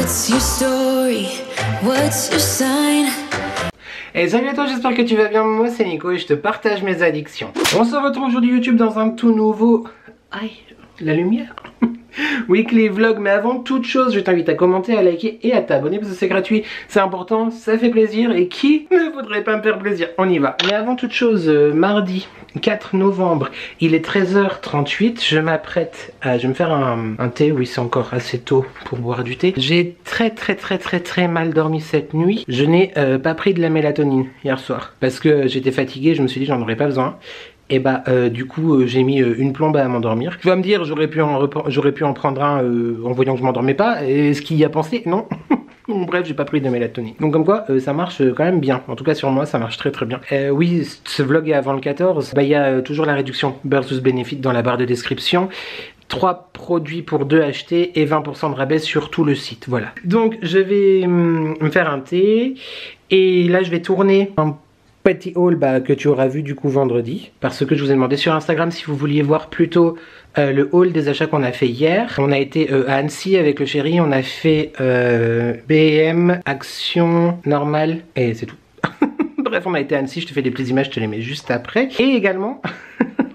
What's your story? What's your sign? Et salut à toi, j'espère que tu vas bien. Moi c'est Nico et je te partage mes addictions. On se retrouve aujourd'hui YouTube dans un tout nouveau... Aïe, la lumière. Weekly vlog, mais avant toute chose je t'invite à commenter, à liker et à t'abonner parce que c'est gratuit, c'est important, ça fait plaisir et qui ne voudrait pas me faire plaisir? On y va. Mais avant toute chose, mardi 4 novembre, il est 13h38, je m'apprête à... Je vais me faire un thé, oui c'est encore assez tôt pour boire du thé. J'ai très mal dormi cette nuit, je n'ai pas pris de la mélatonine hier soir parce que j'étais fatigué, je me suis dit j'en aurais pas besoin. Et bah du coup j'ai mis une plombe à m'endormir. Tu vas me dire j'aurais pu en prendre un en voyant que je m'endormais pas. Et ce qu'il y a pensé, non. Bon, bref, j'ai pas pris de mélatonine. Donc comme quoi ça marche quand même bien. En tout cas sur moi ça marche très bien. Oui, ce vlog est avant le 14. Bah il y a toujours la réduction versus Benefit dans la barre de description. 3 produits pour 2 achetés et 20% de rabais sur tout le site, voilà. Donc je vais me faire un thé. Et là je vais tourner un petit haul que tu auras vu du coup vendredi, parce que je vous ai demandé sur Instagram si vous vouliez voir plutôt le haul des achats qu'on a fait hier. On a été à Annecy avec le chéri, on a fait BM, Action, Normal et c'est tout. Bref, on a été à Annecy, je te fais des petites images, je te les mets juste après. Et également...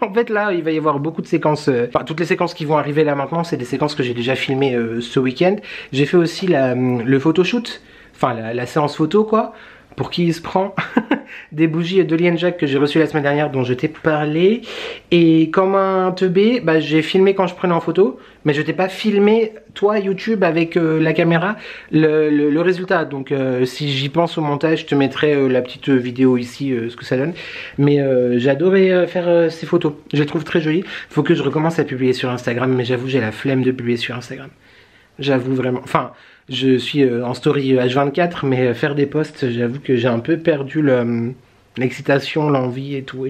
En fait là il va y avoir beaucoup de séquences, enfin toutes les séquences qui vont arriver là maintenant c'est des séquences que j'ai déjà filmées ce week-end. J'ai fait aussi le photoshoot, enfin la séance photo quoi. Pour qui il se prend des bougies de Lien Jack que j'ai reçues la semaine dernière dont je t'ai parlé. Et comme un teubé, bah, j'ai filmé quand je prenais en photo. Mais je t'ai pas filmé, toi YouTube, avec la caméra, le résultat. Donc si j'y pense au montage, je te mettrai la petite vidéo ici, ce que ça donne. Mais j'ai adoré faire ces photos. Je les trouve très jolies. Faut que je recommence à publier sur Instagram. Mais j'avoue, j'ai la flemme de publier sur Instagram. J'avoue vraiment. Enfin... Je suis en story H24, mais faire des posts, j'avoue que j'ai un peu perdu l'excitation, l'envie et tout.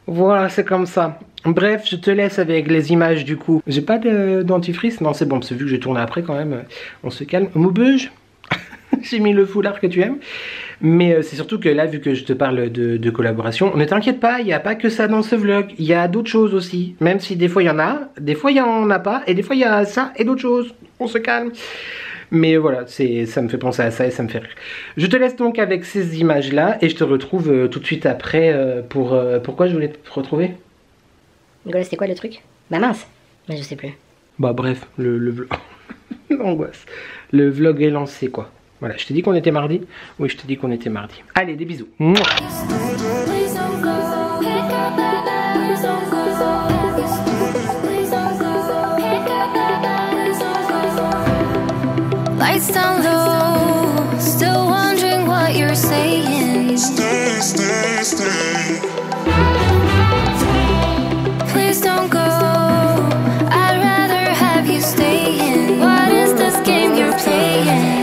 Voilà, c'est comme ça. Bref, je te laisse avec les images du coup. J'ai pas de dentifrice, non c'est bon, parce que vu que j'ai tourné après quand même, on se calme. Moubeuge. J'ai mis le foulard que tu aimes. Mais c'est surtout que là, vu que je te parle de collaboration, ne t'inquiète pas, il n'y a pas que ça dans ce vlog. Il y a d'autres choses aussi. Même si des fois il y en a, des fois il n'y en a pas, et des fois il y a ça et d'autres choses. On se calme. Mais voilà, ça me fait penser à ça et ça me fait rire. Je te laisse donc avec ces images-là et je te retrouve tout de suite après pourquoi je voulais te retrouver. Nicolas, c'était quoi le truc? Bah mince, mais je sais plus. Bah bref, le vlog. L'angoisse. Le vlog est lancé quoi. Voilà, je t'ai dit qu'on était mardi. Oui, je t'ai dit qu'on était mardi. Allez, des bisous. Mouah. Lights down low, still wondering what you're saying. Stay. Please don't go, I'd rather have you staying. What is this game you're playing?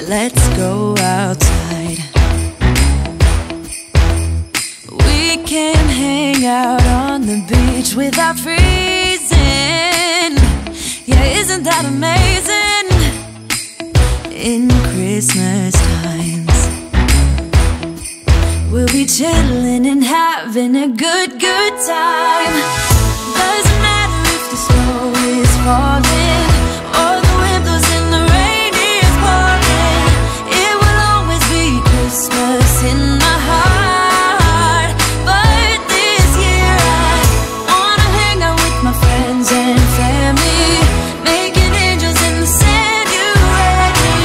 let's go outside. We can hang out on the beach without freezing. Yeah, isn't that amazing? In Christmas times, we'll be chilling and having a good time. Doesn't matter if the snow is falling or the wind blows and the rain is pouring. It will always be Christmas in my heart. But this year I wanna hang out with my friends and family, making angels in the sand. You ready?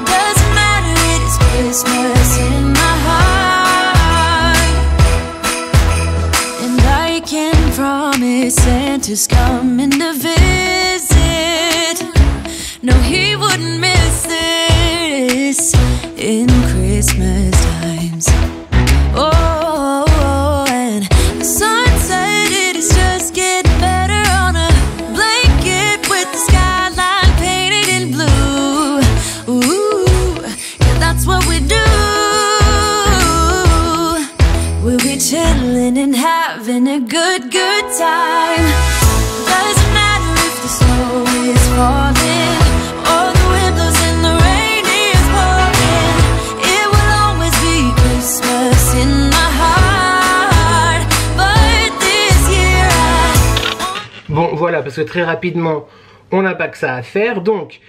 Doesn't matter, it is Christmas in my heart. And I can promise Santa's coming to visit. No, he wouldn't miss this in Christmas times. Oh, and the sun said it is just getting better on a blanket with the skyline painted in blue. Ooh, yeah, that's what we do. We'll be chilling and having a good time. Doesn't matter if the snow is falling or the wind blows and the rain is pouring. It will always be Christmas in my heart. But this year Bon voilà, parce que très rapidement on n'a pas que ça à faire. Donc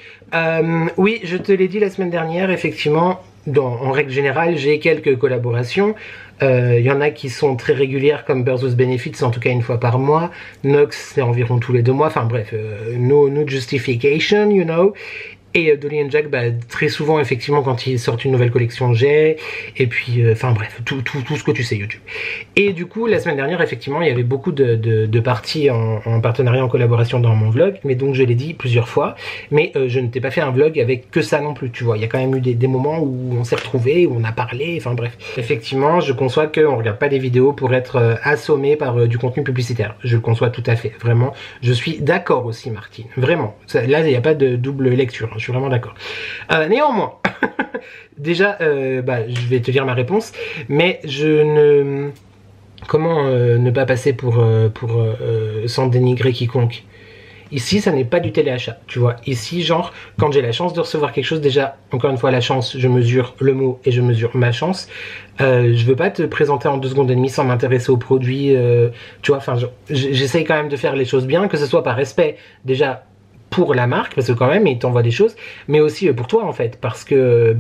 oui, je te l'ai dit la semaine dernière, effectivement, en règle générale j'ai quelques collaborations. Il y en a qui sont très régulières comme Birds with Benefits, en tout cas une fois par mois. Nox c'est environ tous les 2 mois, enfin bref, no justification, you know. Et Dolly and Jack, bah, très souvent effectivement quand ils sortent une nouvelle collection j'ai, et puis enfin bref, tout ce que tu sais YouTube. Et du coup la semaine dernière effectivement il y avait beaucoup de parties en partenariat, en collaboration dans mon vlog, mais donc je l'ai dit plusieurs fois, mais je ne t'ai pas fait un vlog avec que ça non plus, tu vois. Il y a quand même eu des moments où on s'est retrouvés, où on a parlé, enfin bref. Effectivement je conçois qu'on regarde pas des vidéos pour être assommé par du contenu publicitaire, je le conçois tout à fait, vraiment. Je suis d'accord aussi Martine, vraiment, là il n'y a pas de double lecture, je suis vraiment d'accord. Néanmoins, déjà, bah, je vais te lire ma réponse, mais je ne... Comment ne pas passer pour sans dénigrer quiconque? Ici, ça n'est pas du téléachat, tu vois. Ici, genre, quand j'ai la chance de recevoir quelque chose, déjà, encore une fois, la chance, je mesure le mot et je mesure ma chance. Je veux pas te présenter en 2 secondes et demie sans m'intéresser au produit, tu vois. Enfin, j'essaye quand même de faire les choses bien, que ce soit par respect, déjà, pour la marque, parce que quand même il t'envoie des choses, mais aussi pour toi en fait, parce que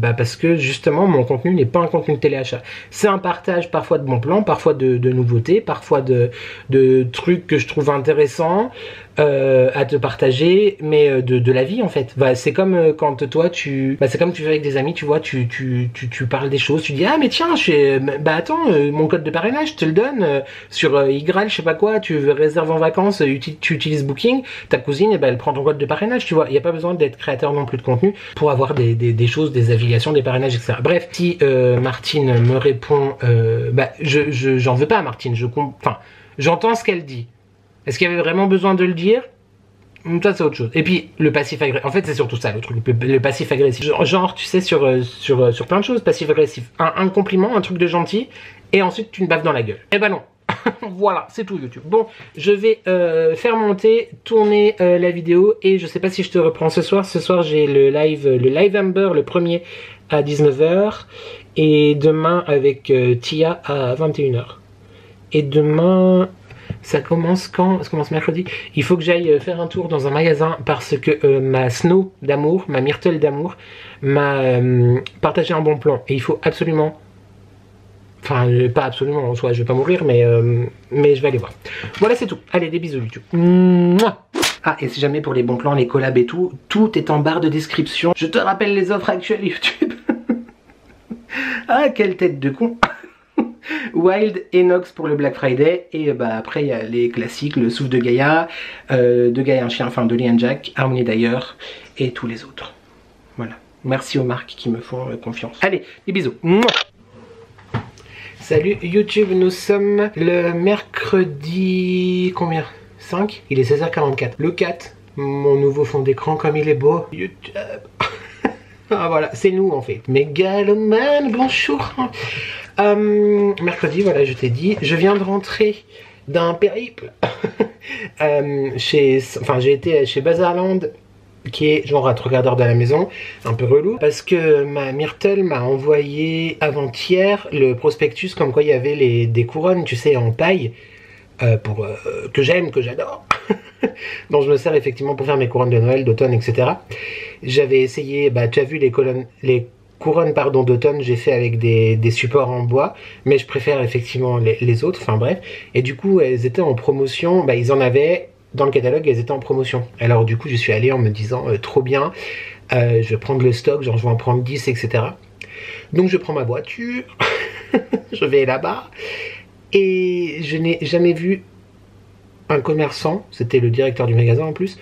justement mon contenu n'est pas un contenu de téléachat, c'est un partage parfois de bons plans, parfois de nouveautés, parfois de trucs que je trouve intéressants à te partager, mais de la vie en fait. Bah, c'est comme quand toi c'est comme tu fais avec des amis, tu vois, tu parles des choses, tu dis ah mais tiens bah attends, mon code de parrainage je te le donne sur Igral je sais pas quoi, tu réserves en vacances, tu utilises Booking, ta cousine elle prend ton code de parrainage, tu vois. Il n'y a pas besoin d'être créateur non plus de contenu pour avoir des choses, des affiliations, des parrainages, etc. Bref, si Martine me répond, bah j'en veux pas à Martine, enfin j'entends ce qu'elle dit. Est-ce qu'il y avait vraiment besoin de le dire? Ça c'est autre chose. Et puis le passif agressif, en fait c'est surtout ça le truc, le passif agressif. Genre tu sais sur plein de choses, passif agressif. Un compliment, un truc de gentil, et ensuite tu me baves dans la gueule. Eh ben non. Voilà, c'est tout YouTube. Bon, je vais faire monter, tourner la vidéo, et je sais pas si je te reprends ce soir. Ce soir j'ai le live Amber, le premier à 19 h, et demain avec Tia à 21 h. Et demain... Ça commence quand? Ça commence mercredi. Il faut que j'aille faire un tour dans un magasin parce que ma Snow d'amour, ma Myrtle d'amour, m'a partagé un bon plan. Et il faut absolument... Enfin, pas absolument en soi, je vais pas mourir, mais je vais aller voir. Voilà, c'est tout. Allez, des bisous YouTube. Mouah. Ah, et si jamais pour les bons plans, les collabs et tout, tout est en barre de description. Je te rappelle les offres actuelles YouTube. Ah, quelle tête de con. Wild et Nox pour le Black Friday, et bah après il y a les classiques, le souffle de Gaïa un chien, enfin Dolly and Jack, Harmonie d'ailleurs, et tous les autres. Voilà, merci aux marques qui me font confiance. Allez, des bisous. Mouah. Salut YouTube, nous sommes le mercredi... combien? 5? Il est 16h44. Le 4, mon nouveau fond d'écran comme il est beau. YouTube. Ah voilà, c'est nous en fait. Mégalomane, bonjour. Mercredi, voilà, je t'ai dit, je viens de rentrer d'un périple. J'ai été chez Bazarland, qui est genre à 3 quarts d'heure de la maison, un peu relou, parce que ma Myrtle m'a envoyé avant-hier le prospectus comme quoi il y avait des couronnes, tu sais, en paille, que j'aime, que j'adore. dont je me sers effectivement pour faire mes couronnes de Noël, d'automne, etc. J'avais essayé, tu as vu les couronnes d'automne, j'ai fait avec des supports en bois, mais je préfère effectivement les autres, enfin bref. Et du coup, elles étaient en promotion, ils en avaient dans le catalogue, elles étaient en promotion. Alors du coup, je suis allé en me disant, trop bien, je vais prendre le stock, genre je vais en prendre 10, etc. Donc je prends ma voiture, je vais là-bas, et je n'ai jamais vu un commerçant, c'était le directeur du magasin en plus,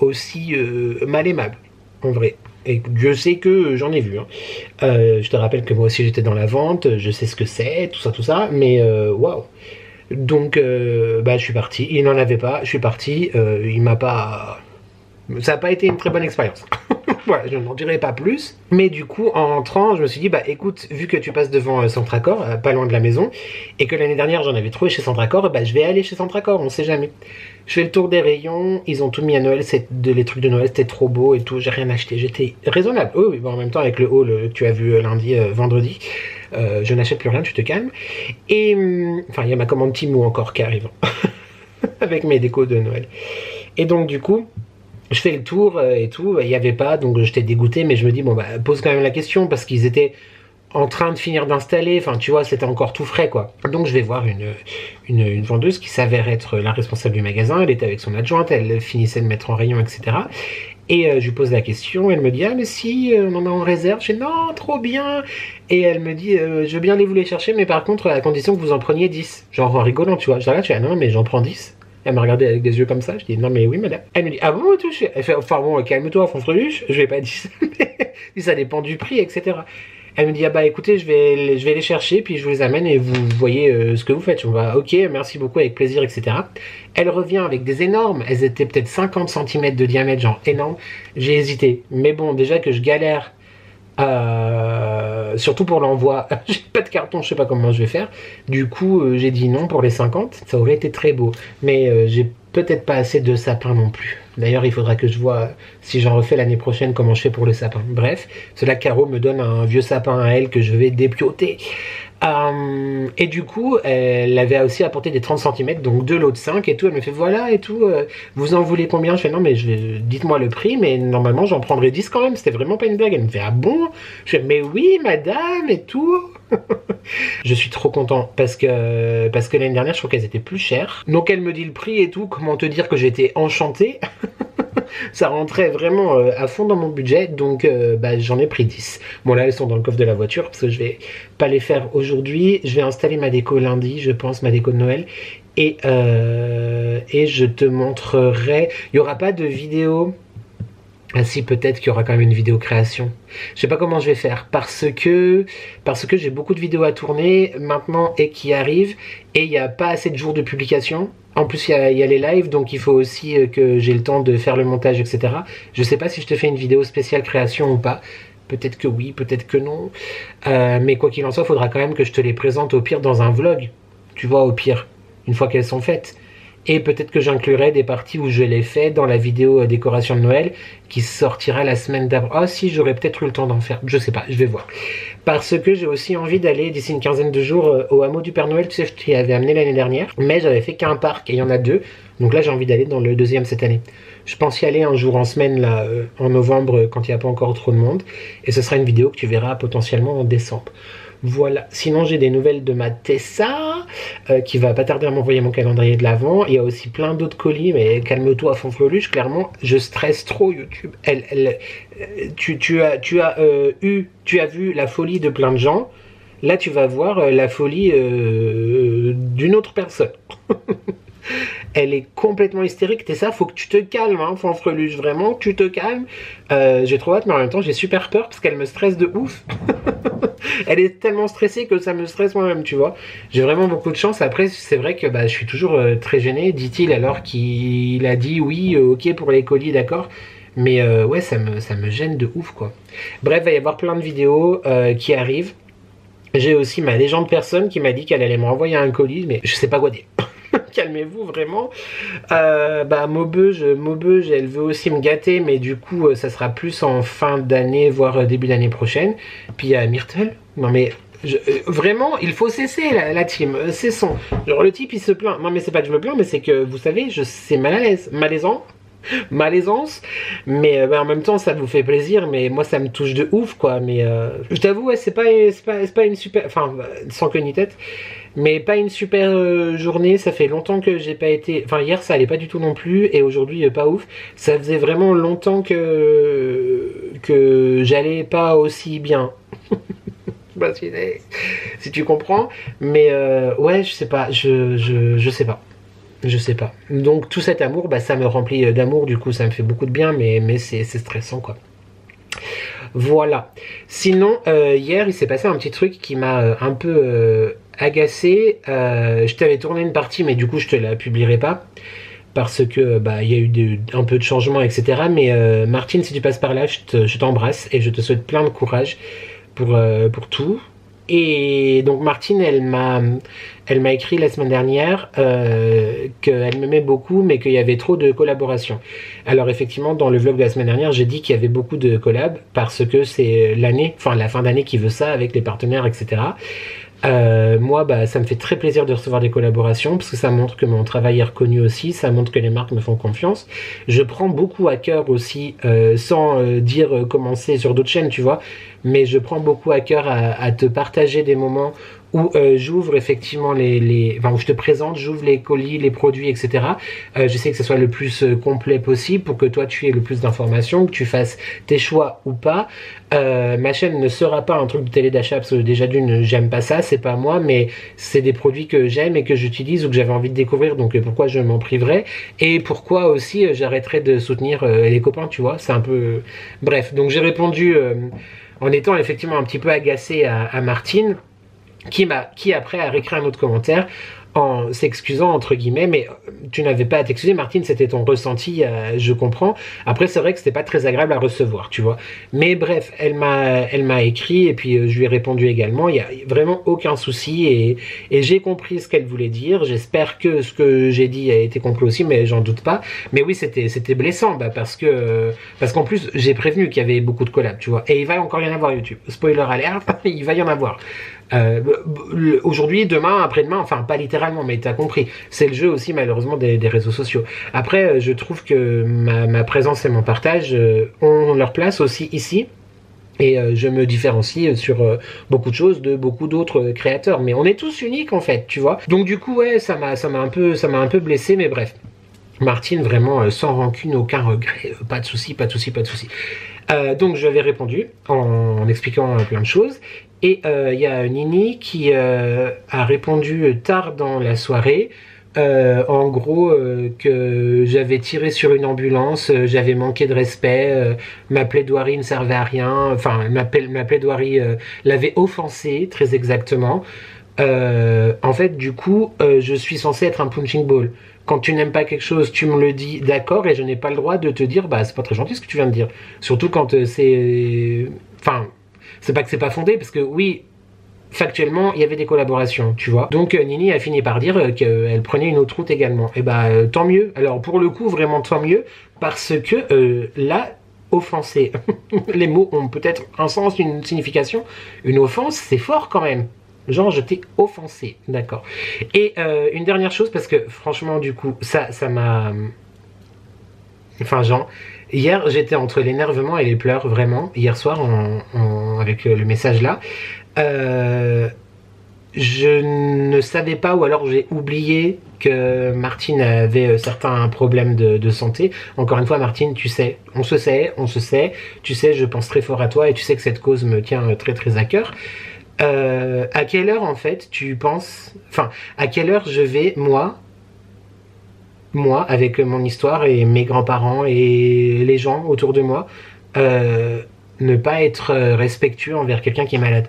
aussi mal aimable, en vrai. Et Dieu sait que j'en ai vu. Hein. Je te rappelle que moi aussi j'étais dans la vente, je sais ce que c'est, tout ça, mais waouh. Donc je suis parti, il n'en avait pas, je suis parti, il m'a pas... Ça n'a pas été une très bonne expérience. Voilà, je n'en dirai pas plus. Mais du coup, en rentrant, je me suis dit, écoute, vu que tu passes devant Centracor, pas loin de la maison, et que l'année dernière j'en avais trouvé chez Centracor, je vais aller chez Centracor, on sait jamais. Je fais le tour des rayons, ils ont tout mis à Noël, les trucs de Noël, c'était trop beau et tout, j'ai rien acheté, j'étais raisonnable. Oui, en même temps, avec le haul que tu as vu vendredi, je n'achète plus rien, tu te calmes. Et, il y a ma commande Temu encore qui arrive, avec mes décos de Noël. Et donc, du coup... je fais le tour et tout, il n'y avait pas, donc j'étais dégoûté, mais je me dis, pose quand même la question, parce qu'ils étaient en train de finir d'installer, enfin tu vois, c'était encore tout frais quoi. Donc je vais voir une vendeuse qui s'avère être la responsable du magasin, elle était avec son adjointe, elle finissait de mettre en rayon, etc. Et je lui pose la question, elle me dit, ah mais si, on en a en réserve, je dis non, trop bien. Et elle me dit, je veux bien aller vous les chercher, mais par contre, à condition que vous en preniez 10. Genre en rigolant, tu vois, je regarde, je dis, ah non, mais j'en prends 10. Elle m'a regardé avec des yeux comme ça, je dis non mais oui madame. Elle me dit ah bon tout, elle fait enfin bon calme-toi Fonfreluche, je vais pas dire ça, mais ça dépend du prix etc. Elle me dit ah écoutez je vais les chercher puis je vous les amène et vous voyez ce que vous faites. On va ok merci beaucoup avec plaisir etc. Elle revient avec des énormes, elles étaient peut-être 50 cm de diamètre genre énorme. J'ai hésité mais bon déjà que je galère. Surtout pour l'envoi, j'ai pas de carton, je sais pas comment je vais faire. Du coup, j'ai dit non pour les 50. Ça aurait été très beau, mais j'ai peut-être pas assez de sapin non plus. D'ailleurs, il faudra que je vois si j'en refais l'année prochaine comment je fais pour le sapin. Bref, cela Caro me donne un vieux sapin à elle que je vais dépioter. Et du coup, elle avait aussi apporté des 30 cm, donc 2 lots de 5 et tout. Elle me fait voilà et tout, vous en voulez combien? Je fais non mais dites-moi le prix, mais normalement j'en prendrai 10 quand même, c'était vraiment pas une blague. Elle me fait ah bon? Je fais mais oui madame et tout. Je suis trop content parce que l'année dernière je crois qu'elles étaient plus chères. Donc elle me dit le prix et tout, comment te dire que j'étais enchanté. Ça rentrait vraiment à fond dans mon budget, donc j'en ai pris 10. Bon là elles sont dans le coffre de la voiture parce que je vais pas les faire aujourd'hui. Je vais installer ma déco lundi, je pense, ma déco de Noël. Et je te montrerai. Il n'y aura pas de vidéo. Ah si, peut-être qu'il y aura quand même une vidéo création. Je sais pas comment je vais faire parce que j'ai beaucoup de vidéos à tourner maintenant et qui arrivent et il n'y a pas assez de jours de publication. En plus il y a les lives, donc il faut aussi que j'ai le temps de faire le montage, etc. Je sais pas si je te fais une vidéo spéciale création ou pas. Peut-être que oui, peut-être que non. Mais quoi qu'il en soit, il faudra quand même que je te les présente au pire dans un vlog. Tu vois, au pire, une fois qu'elles sont faites. Et peut-être que j'inclurai des parties où je les fais dans la vidéo décoration de Noël qui sortira la semaine d'après. Ah si, j'aurais peut-être eu le temps d'en faire. Je sais pas, je vais voir. Parce que j'ai aussi envie d'aller d'ici une quinzaine de jours au hameau du Père Noël. Tu sais, je t'y avais amené l'année dernière. Mais j'avais fait qu'un parc et il y en a 2. Donc là, j'ai envie d'aller dans le 2e cette année. Je pense y aller un jour en semaine, là, en novembre, quand il n'y a pas encore trop de monde. Et ce sera une vidéo que tu verras potentiellement en décembre. Voilà, sinon j'ai des nouvelles de ma Tessa qui va pas tarder à m'envoyer mon calendrier de l'Avent. Il y a aussi plein d'autres colis, mais calme-toi Fonfreluche, clairement je stresse trop YouTube. Tu as vu la folie de plein de gens, là tu vas voir la folie d'une autre personne. Elle est complètement hystérique, Tessa, faut que tu te calmes, hein, Fanfreluche, vraiment, tu te calmes. J'ai trop hâte, mais en même temps, j'ai super peur parce qu'elle me stresse de ouf. Elle est tellement stressée que ça me stresse moi-même, tu vois. J'ai vraiment beaucoup de chance. Après, c'est vrai que je suis toujours très gêné, dit-il, alors qu'il a dit oui, ok pour les colis, d'accord. Mais ouais, ça me gêne de ouf quoi. Bref, il va y avoir plein de vidéos qui arrivent. J'ai aussi ma légende personne qui m'a dit qu'elle allait me renvoyer un colis, mais je sais pas quoi dire. Calmez-vous vraiment. Bah Maubeuge, elle veut aussi me gâter, mais du coup ça sera plus en fin d'année, voire début d'année prochaine. Puis il y a Myrtle. Non mais vraiment, il faut cesser la team. Cessons. Genre le type il se plaint. Non mais c'est pas que je me plains, mais c'est que vous savez, c'est mal à l'aise, malaisance, mais en même temps ça vous fait plaisir, mais moi ça me touche de ouf quoi. Mais je t'avoue, ouais, c'est pas une super, enfin sans queue ni tête, mais pas une super journée. Ça fait longtemps que j'ai pas été, enfin hier ça allait pas du tout non plus, et aujourd'hui pas ouf. Ça faisait vraiment longtemps que j'allais pas aussi bien. Bah, si tu comprends, mais ouais, je sais pas, je sais pas. Je sais pas. Donc tout cet amour, bah, ça me remplit d'amour, du coup ça me fait beaucoup de bien, mais c'est stressant quoi. Voilà. Sinon, hier il s'est passé un petit truc qui m'a un peu agacé. Je t'avais tourné une partie, mais du coup je te la publierai pas. Parce que bah il y a eu un peu de changement, etc. Mais Martine, si tu passes par là, je t'embrasse et je te souhaite plein de courage pour tout. Et donc Martine, elle m'a écrit la semaine dernière qu'elle m'aimait beaucoup, mais qu'il y avait trop de collaborations. Alors effectivement, dans le vlog de la semaine dernière, j'ai dit qu'il y avait beaucoup de collabs parce que c'est l'année, enfin la fin d'année qui veut ça avec les partenaires, etc. Moi, bah, ça me fait très plaisir de recevoir des collaborations parce que ça montre que mon travail est reconnu aussi, ça montre que les marques me font confiance. Je prends beaucoup à cœur aussi, sans dire commencer sur d'autres chaînes, tu vois, mais je prends beaucoup à cœur à te partager des moments où j'ouvre effectivement enfin où je te présente, j'ouvre les colis, les produits, etc. J'essaie que ce soit le plus complet possible pour que toi tu aies le plus d'informations, que tu fasses tes choix ou pas. Ma chaîne ne sera pas un truc de télé d'achat parce que déjà d'une, j'aime pas ça, c'est pas moi, mais c'est des produits que j'aime et que j'utilise ou que j'avais envie de découvrir, donc pourquoi je m'en priverais, et pourquoi aussi j'arrêterais de soutenir les copains, tu vois, c'est un peu... Bref, donc j'ai répondu en étant effectivement un petit peu agacé à Martine, qui après a réécrit un autre commentaire en s'excusant entre guillemets, mais tu n'avais pas à t'excuser Martine, c'était ton ressenti, je comprends. Après c'est vrai que c'était pas très agréable à recevoir, tu vois, mais bref, elle m'a écrit et puis je lui ai répondu également. Il y a vraiment aucun souci et j'ai compris ce qu'elle voulait dire. J'espère que ce que j'ai dit a été compris aussi, mais j'en doute pas. Mais oui, c'était blessant, bah, parce qu'en plus j'ai prévenu qu'il y avait beaucoup de collabs, tu vois, et il va encore y en avoir. YouTube, spoiler alert, il va y en avoir. Aujourd'hui, demain, après-demain, enfin pas littéralement, mais t'as compris, c'est le jeu aussi malheureusement des réseaux sociaux. Après, je trouve que ma présence et mon partage ont leur place aussi ici, et je me différencie sur beaucoup de choses de beaucoup d'autres créateurs, mais on est tous uniques en fait, tu vois. Donc du coup, ouais, ça m'a un peu blessé, mais bref. Martine, vraiment sans rancune, aucun regret, pas de souci. Donc je lui avais répondu en expliquant plein de choses. Et il y a Nini qui a répondu tard dans la soirée, en gros que j'avais tiré sur une ambulance, j'avais manqué de respect, ma plaidoirie ne servait à rien, enfin ma plaidoirie l'avait offensé très exactement. En fait du coup je suis censé être un punching ball. Quand tu n'aimes pas quelque chose, tu me le dis, d'accord, et je n'ai pas le droit de te dire, bah c'est pas très gentil ce que tu viens de dire. Surtout quand c'est... Enfin, c'est pas que c'est pas fondé, parce que oui, factuellement, il y avait des collaborations, tu vois. Donc Nini a fini par dire qu'elle prenait une autre route également. Et bah tant mieux. Alors pour le coup, vraiment tant mieux, parce que là, offenser, les mots ont peut-être un sens, une signification. Une offense, c'est fort quand même. Genre je t'ai offensé, d'accord. Et une dernière chose, parce que franchement du coup ça m'a... Enfin genre, hier j'étais entre l'énervement et les pleurs, vraiment, hier soir avec le message là. Je ne savais pas, ou alors j'ai oublié que Martine avait certains problèmes de santé. Encore une fois Martine, tu sais, on se sait, tu sais, je pense très fort à toi et tu sais que cette cause me tient très très à cœur. À quelle heure en fait tu penses, enfin à quelle heure je vais moi avec mon histoire et mes grands-parents et les gens autour de moi ne pas être respectueux envers quelqu'un qui est malade?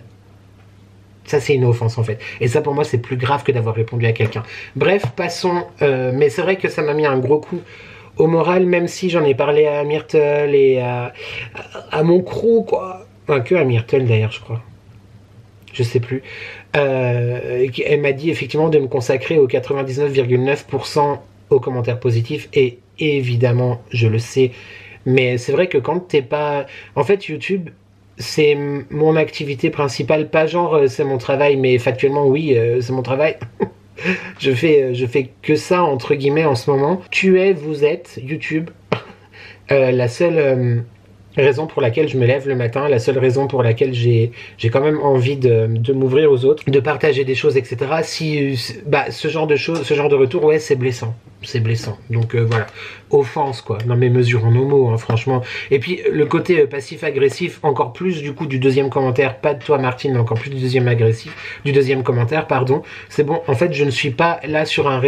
Ça c'est une offense en fait, et ça pour moi c'est plus grave que d'avoir répondu à quelqu'un. Bref, passons, mais c'est vrai que ça m'a mis un gros coup au moral, même si j'en ai parlé à Myrtle et à mon crew, quoi. Enfin, que à Myrtle d'ailleurs, je crois. Je sais plus. Elle m'a dit effectivement de me consacrer aux 99,9% aux commentaires positifs. Et évidemment, je le sais. Mais c'est vrai que quand t'es pas... En fait, YouTube, c'est mon activité principale. Pas genre, c'est mon travail, mais factuellement, oui, c'est mon travail. Je fais que ça, entre guillemets, en ce moment. Vous êtes, YouTube, la seule... raison pour laquelle je me lève le matin, la seule raison pour laquelle j'ai quand même envie de m'ouvrir aux autres, de partager des choses, etc. Si ce genre de choses, ce genre de retour, ouais, c'est blessant. C'est blessant. Donc voilà, offense quoi. Non mais mesure en homo, hein, franchement. Et puis le côté passif-agressif, encore plus du coup du deuxième commentaire, pas de toi Martine, mais encore plus du deuxième commentaire, pardon. C'est bon, en fait je ne suis pas là sur les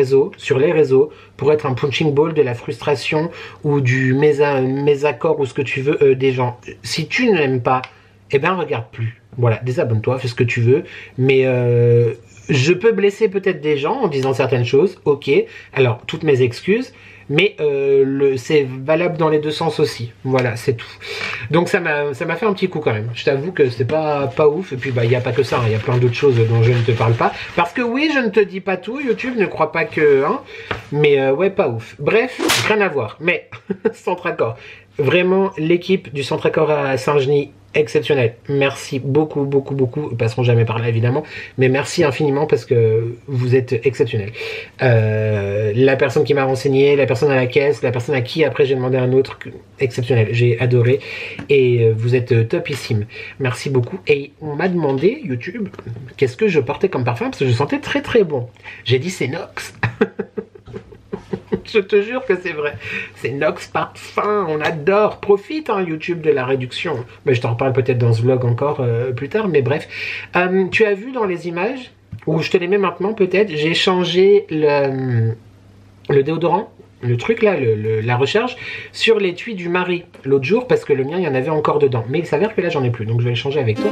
réseaux, pour être un punching ball de la frustration ou du mésaccord ou ce que tu veux des gens. Si tu ne l'aimes pas, eh ben regarde plus. Voilà, désabonne-toi, fais ce que tu veux, mais je peux blesser peut-être des gens en disant certaines choses, ok, alors toutes mes excuses, mais c'est valable dans les deux sens aussi, voilà, c'est tout. Donc ça m'a fait un petit coup quand même, je t'avoue que c'est pas ouf, et puis il n'y a pas que ça, il y a plein d'autres choses dont je ne te parle pas, parce que oui, je ne te dis pas tout, YouTube, ne crois pas que, hein, mais ouais, pas ouf. Bref, rien à voir, mais Centre Accord, vraiment l'équipe du Centre Accord à Saint-Genis, exceptionnel. Merci beaucoup, beaucoup, beaucoup. Ils passeront jamais par là, évidemment. Mais merci infiniment parce que vous êtes exceptionnel. La personne qui m'a renseigné, la personne à la caisse, la personne à qui après j'ai demandé un autre, exceptionnel. J'ai adoré. Et vous êtes topissime. Merci beaucoup. Et on m'a demandé, YouTube, qu'est-ce que je portais comme parfum parce que je sentais très très bon. J'ai dit c'est Nox. Je te jure que c'est vrai. C'est Nox Parfum, on adore. Profite, hein, YouTube, de la réduction. Mais je t'en reparle peut-être dans ce vlog encore plus tard, mais bref. Tu as vu dans les images, ou je te les mets maintenant peut-être, j'ai changé le déodorant, le truc là, la recharge, sur l'étui du mari l'autre jour, parce que le mien, il y en avait encore dedans. Mais il s'avère que là, j'en ai plus, donc je vais le changer avec toi.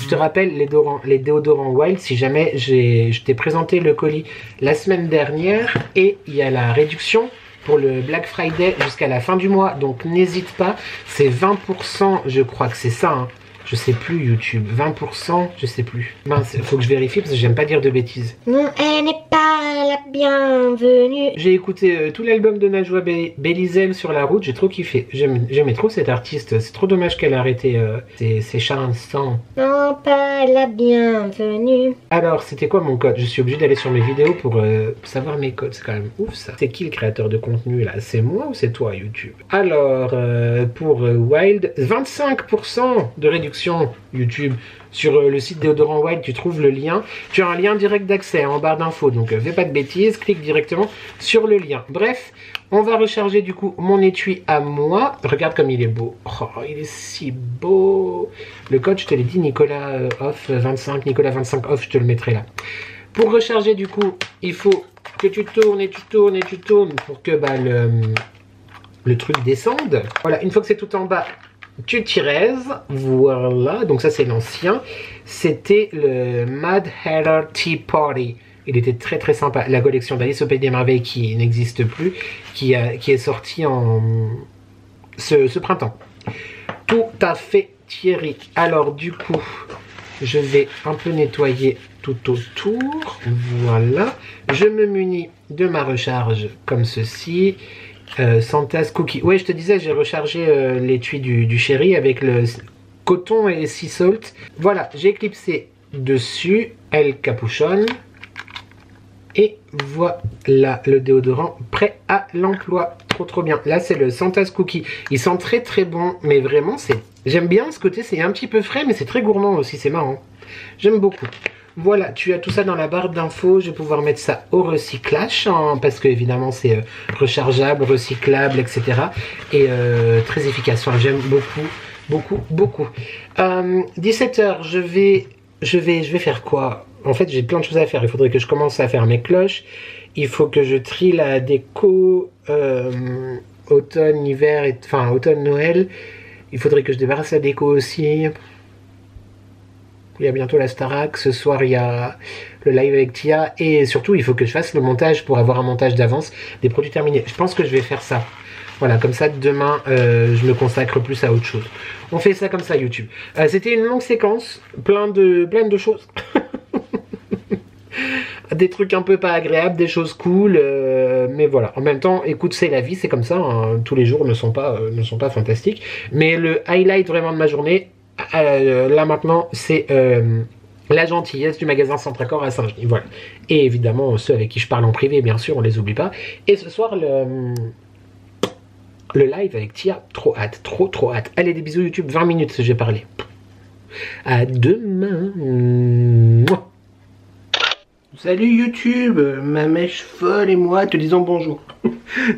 Je te rappelle les déodorants Wild, si jamais je t'ai présenté le colis la semaine dernière et il y a la réduction pour le Black Friday jusqu'à la fin du mois, donc n'hésite pas, c'est 20%, je crois que c'est ça, hein. Je sais plus YouTube, 20%, je sais plus. Mince, faut que je vérifie parce que j'aime pas dire de bêtises. Non, elle n'est pas la bienvenue. J'ai écouté tout l'album de Najwa Belizel sur la route, j'ai trop kiffé. J'aimais trop cette artiste, c'est trop dommage qu'elle a arrêté ses chansons. Non, pas la bienvenue. Alors, c'était quoi mon code? Je suis obligé d'aller sur mes vidéos pour savoir mes codes, c'est quand même ouf ça. C'est qui le créateur de contenu là? C'est moi ou c'est toi YouTube? Alors, pour Wild, 25% de réduction YouTube. Sur le site Déodorant Wild, tu trouves le lien. Tu as un lien direct d'accès en barre d'infos. Donc, fais pas de bêtises, clique directement sur le lien. Bref, on va recharger du coup mon étui à moi. Regarde comme il est beau. Oh, il est si beau. Le code, je te l'ai dit, Nicolas off 25, Nicolas 25 off, je te le mettrai là. Pour recharger du coup, il faut que tu tournes et tu tournes et tu tournes pour que le truc descende. Voilà, une fois que c'est tout en bas, Tu Thérèse, voilà, donc ça c'est l'ancien. C'était le Mad Hatter Tea Party. Il était très très sympa. La collection d'Alice au Pays des Merveilles qui n'existe plus, qui est sortie en ce printemps. Tout à fait Thierry. Alors du coup, je vais un peu nettoyer tout autour. Voilà. Je me munis de ma recharge comme ceci. Santa's Cookie. Ouais, je te disais, j'ai rechargé l'étui du chéri avec le coton et sea salt. Voilà, j'ai clipsé dessus. Elle capuchonne. Et voilà le déodorant prêt à l'emploi. Trop bien. Là, c'est le Santa's Cookie. Il sent très très bon, mais vraiment, j'aime bien ce côté. C'est un petit peu frais, mais c'est très gourmand aussi. C'est marrant. J'aime beaucoup. Voilà, tu as tout ça dans la barre d'infos. Je vais pouvoir mettre ça au recyclage, hein, parce que évidemment c'est rechargeable, recyclable, etc. Et très efficace. Enfin, j'aime beaucoup. 17h, je vais faire quoi? En fait, j'ai plein de choses à faire. Il faudrait que je commence à faire mes cloches. Il faut que je trie la déco automne, hiver, enfin automne, Noël. Il faudrait que je débarrasse la déco aussi. Il y a bientôt la Starac, ce soir il y a le live avec Tia et surtout il faut que je fasse le montage pour avoir un montage d'avance des produits terminés. Je pense que je vais faire ça. Voilà, comme ça demain je me consacre plus à autre chose. On fait ça comme ça YouTube. C'était une longue séquence, plein de choses. Des trucs un peu pas agréables, des choses cool, mais voilà. En même temps, écoute, c'est la vie, c'est comme ça. Hein. Tous les jours ne sont pas fantastiques. Mais le highlight vraiment de ma journée, là maintenant, c'est la gentillesse du magasin Centracor à Saint-Genis. Voilà. Et évidemment, ceux avec qui je parle en privé, bien sûr, on les oublie pas. Et ce soir, le live avec Tia, trop hâte, trop hâte. Allez, des bisous YouTube, 20 minutes, j'ai parlé. À demain. Mouah. Salut YouTube, ma mèche folle et moi te disons bonjour.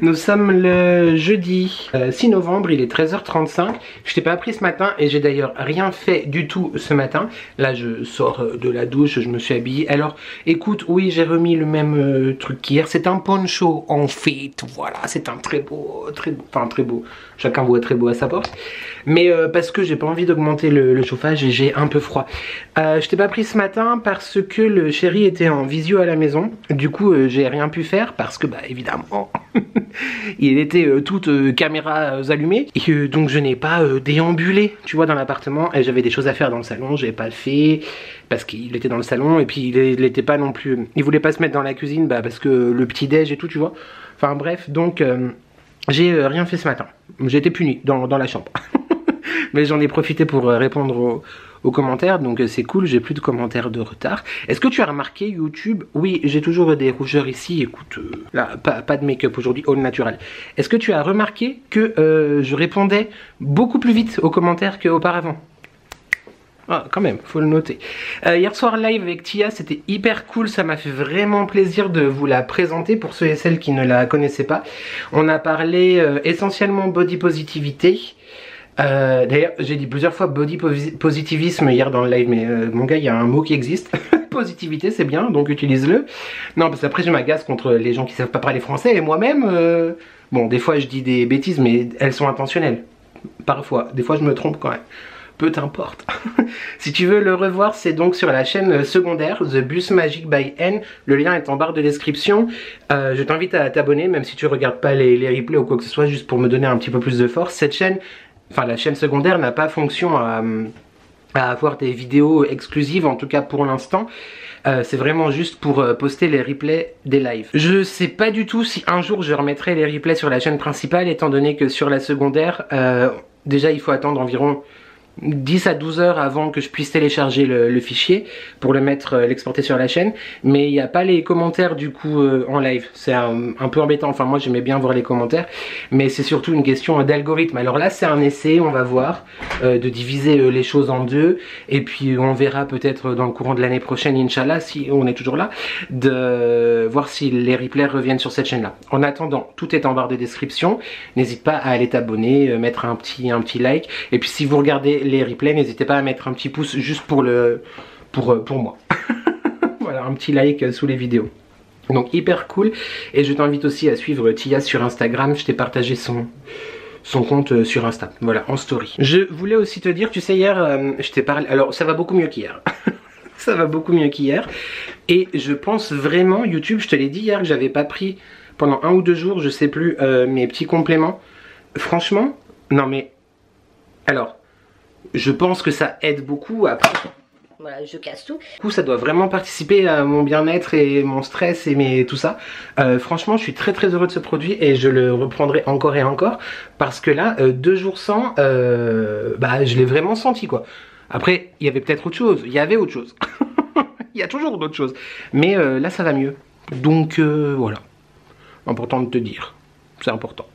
Nous sommes le jeudi 6 novembre, il est 13h35. Je t'ai pas appris ce matin et j'ai d'ailleurs rien fait du tout ce matin. Là je sors de la douche, je me suis habillée. Alors écoute, oui j'ai remis le même truc qu'hier. C'est un poncho en fit, voilà, c'est un très beau, enfin très beau. Chacun voit très beau à sa porte. Mais parce que j'ai pas envie d'augmenter le chauffage et j'ai un peu froid. Je t'ai pas pris ce matin parce que le chéri était en visio à la maison. Du coup j'ai rien pu faire parce que bah évidemment il était toutes caméras allumées. Et donc je n'ai pas déambulé tu vois dans l'appartement. Et j'avais des choses à faire dans le salon, j'ai pas fait parce qu'il était dans le salon. Et puis il était pas non plus, il voulait pas se mettre dans la cuisine bah, parce que le petit déj et tout tu vois. Enfin bref donc j'ai rien fait ce matin. J'ai été puni dans la chambre. Mais j'en ai profité pour répondre aux commentaires. Donc c'est cool, j'ai plus de commentaires de retard. Est-ce que tu as remarqué YouTube? Oui, j'ai toujours des rougeurs ici. Écoute, là, pas de make-up aujourd'hui, all naturel. Est-ce que tu as remarqué que je répondais beaucoup plus vite aux commentaires qu'auparavant? Ah, quand même, faut le noter. Hier soir live avec Tia, c'était hyper cool, ça m'a fait vraiment plaisir de vous la présenter pour ceux et celles qui ne la connaissaient pas. On a parlé essentiellement body positivité. D'ailleurs, j'ai dit plusieurs fois body positivisme hier dans le live, mais mon gars, il y a un mot qui existe. Positivité, c'est bien, donc utilise-le. Non, parce qu'après, je m'agace contre les gens qui savent pas parler français, et moi-même, bon, des fois, je dis des bêtises, mais elles sont intentionnelles. Parfois, des fois, je me trompe quand même. Peu t'importe. Si tu veux le revoir, c'est donc sur la chaîne secondaire The Bus Magic by N. Le lien est en barre de description. Je t'invite à t'abonner, même si tu regardes pas les replays ou quoi que ce soit, juste pour me donner un petit peu plus de force. Cette chaîne, enfin la chaîne secondaire, n'a pas fonction à avoir des vidéos exclusives, en tout cas pour l'instant. C'est vraiment juste pour poster les replays des lives. Je sais pas du tout si un jour je remettrai les replays sur la chaîne principale, étant donné que sur la secondaire, déjà il faut attendre environ 10 à 12 heures avant que je puisse télécharger le fichier pour le mettre, l'exporter sur la chaîne. Mais il n'y a pas les commentaires du coup en live. C'est un peu embêtant. Enfin moi j'aimais bien voir les commentaires. Mais c'est surtout une question d'algorithme. Alors là c'est un essai, on va voir, de diviser les choses en deux. Et puis on verra peut-être dans le courant de l'année prochaine, Inch'Allah, si on est toujours là, de voir si les replays reviennent sur cette chaîne là. En attendant, tout est en barre de description. N'hésite pas à aller t'abonner, mettre un petit like. Et puis si vous regardez les replays, n'hésitez pas à mettre un petit pouce juste pour moi. Voilà, un petit like sous les vidéos. Donc hyper cool. Et je t'invite aussi à suivre Tia sur Instagram. Je t'ai partagé son compte sur Insta, voilà, en story. Je voulais aussi te dire, tu sais, hier, je t'ai parlé, alors ça va beaucoup mieux qu'hier. Ça va beaucoup mieux qu'hier. Et je pense vraiment, YouTube, je te l'ai dit hier, que j'avais pas pris pendant 1 ou 2 jours, je sais plus, mes petits compléments. Franchement, non mais, alors, je pense que ça aide beaucoup après. Voilà, je casse tout. Du coup, ça doit vraiment participer à mon bien-être et mon stress et tout ça. Franchement, je suis très très heureux de ce produit et je le reprendrai encore et encore. Parce que là, 2 jours sans, bah, je l'ai vraiment senti quoi. Après, il y avait peut-être autre chose. Il y avait autre chose. Il y a toujours d'autres choses. Mais là, ça va mieux. Donc, voilà. Important de te dire. C'est important.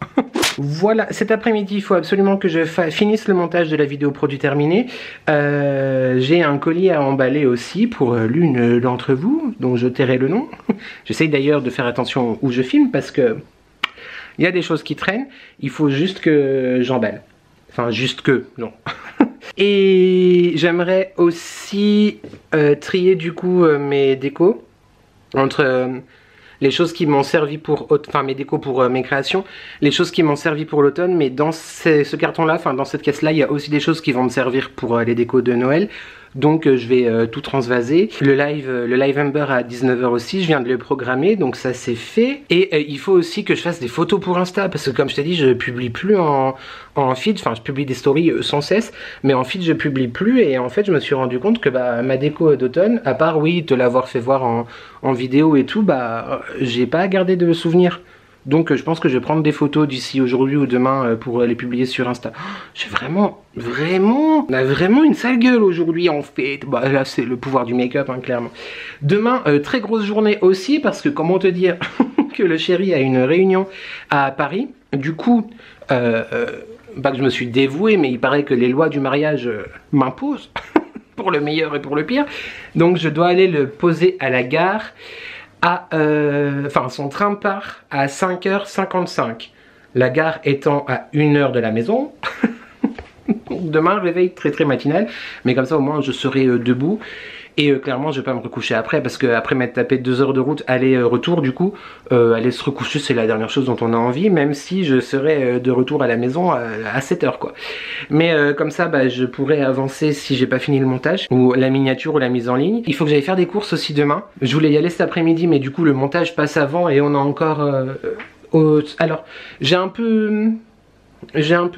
Voilà, cet après-midi, il faut absolument que je finisse le montage de la vidéo produit terminé. J'ai un colis à emballer aussi pour l'une d'entre vous, dont je tairai le nom. J'essaye d'ailleurs de faire attention où je filme parce que il y a des choses qui traînent. Il faut juste que j'emballe. Enfin, juste que, non. Et j'aimerais aussi trier du coup mes décos entre... les choses qui m'ont servi pour, enfin mes décos pour mes créations, les choses qui m'ont servi pour l'automne, mais dans ce carton là, enfin dans cette caisse là, il y a aussi des choses qui vont me servir pour les décos de Noël. Donc je vais tout transvaser. Le live Ember à 19 h aussi, je viens de le programmer, donc ça c'est fait. Et il faut aussi que je fasse des photos pour Insta, parce que comme je t'ai dit, je publie plus en feed, enfin je publie des stories sans cesse, mais en feed je publie plus. Et en fait je me suis rendu compte que bah, ma déco d'automne, à part oui te l'avoir fait voir en vidéo et tout, bah j'ai pas gardé de souvenirs. Donc je pense que je vais prendre des photos d'ici aujourd'hui ou demain pour les publier sur Insta. J'ai vraiment, on a vraiment une sale gueule aujourd'hui en fait. Bah là c'est le pouvoir du make-up hein, clairement. Demain, très grosse journée aussi parce que comment te dire que le chéri a une réunion à Paris. Du coup, pas que je me suis dévoué, mais il paraît que les lois du mariage m'imposent. Pour le meilleur et pour le pire. Donc je dois aller le poser à la gare. Enfin son train part à 5 h 55, la gare étant à 1 h de la maison. Demain réveil très très matinal, mais comme ça au moins je serai debout. Et clairement je vais pas me recoucher après parce que après m'être tapé 2 heures de route aller-retour, du coup aller se recoucher c'est la dernière chose dont on a envie, même si je serai de retour à la maison à 7 h quoi. Mais comme ça bah, je pourrais avancer si j'ai pas fini le montage ou la miniature ou la mise en ligne. Il faut que j'aille faire des courses aussi demain. Je voulais y aller cet après-midi mais du coup le montage passe avant et on a encore alors j'ai un peu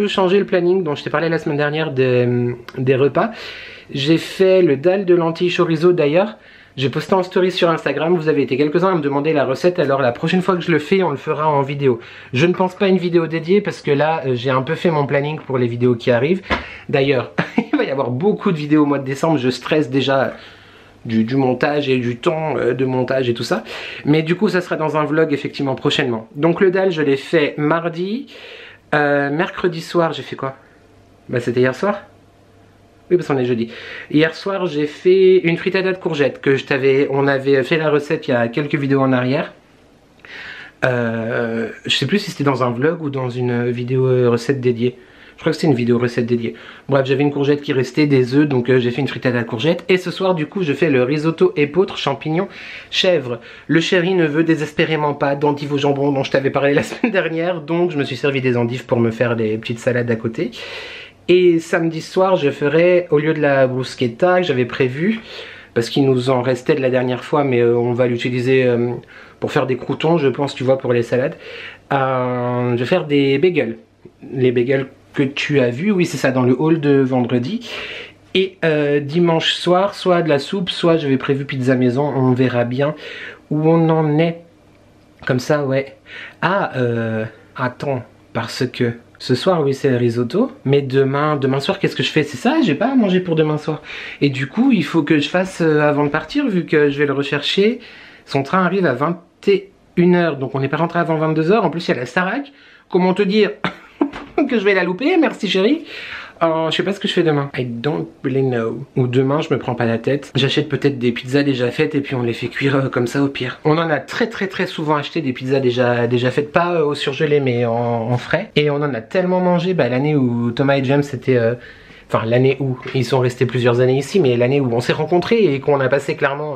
changé le planning dont je t'ai parlé la semaine dernière des repas. J'ai fait le dalle de lentilles chorizo d'ailleurs. J'ai posté en story sur Instagram. Vous avez été quelques-uns à me demander la recette. Alors la prochaine fois que je le fais, on le fera en vidéo. Je ne pense pas à une vidéo dédiée parce que là, j'ai un peu fait mon planning pour les vidéos qui arrivent. D'ailleurs, il va y avoir beaucoup de vidéos au mois de décembre. Je stresse déjà du montage et du temps de montage et tout ça. Mais du coup, ça sera dans un vlog effectivement prochainement. Donc le dalle, je l'ai fait mardi. Mercredi soir, j'ai fait quoi? Bah c'était hier soir. Oui parce qu'on est jeudi. Hier soir j'ai fait une frittata de courgettes que on avait fait la recette il y a quelques vidéos en arrière. Je sais plus si c'était dans un vlog ou dans une vidéo recette dédiée. Je crois que c'était une vidéo recette dédiée. Bref, j'avais une courgette qui restait, des œufs, donc j'ai fait une frittata de courgettes. Et ce soir, du coup, je fais le risotto épeautre, champignons, chèvre. Le chéri ne veut désespérément pas d'endives au jambon dont je t'avais parlé la semaine dernière, donc je me suis servi des endives pour me faire des petites salades à côté. Et samedi soir, je ferai, au lieu de la bruschetta que j'avais prévu, parce qu'il nous en restait de la dernière fois, mais on va l'utiliser pour faire des croûtons, je pense, tu vois, pour les salades. Je vais faire des bagels. Les bagels que tu as vus, oui, c'est ça, dans le haul de vendredi. Et dimanche soir, soit de la soupe, soit j'avais prévu pizza maison, on verra bien où on en est. Comme ça, ouais. Ah, attends, parce que... ce soir, oui, c'est le risotto. Mais demain soir, qu'est-ce que je fais? C'est ça, j'ai pas à manger pour demain soir. Et du coup, il faut que je fasse avant de partir, vu que je vais le rechercher. Son train arrive à 21 h, donc on n'est pas rentré avant 22 h. En plus, il y a la Starac. Comment te dire que je vais la louper? Merci chérie. Je sais pas ce que je fais demain. I don't really know. Ou demain je me prends pas la tête. J'achète peut-être des pizzas déjà faites et puis on les fait cuire comme ça au pire. On en a très souvent acheté des pizzas déjà faites, pas au surgelé mais en frais. Et on en a tellement mangé, bah, l'année où Thomas et James c'était... Enfin l'année où ils sont restés plusieurs années ici, mais l'année où on s'est rencontrés et qu'on a passé clairement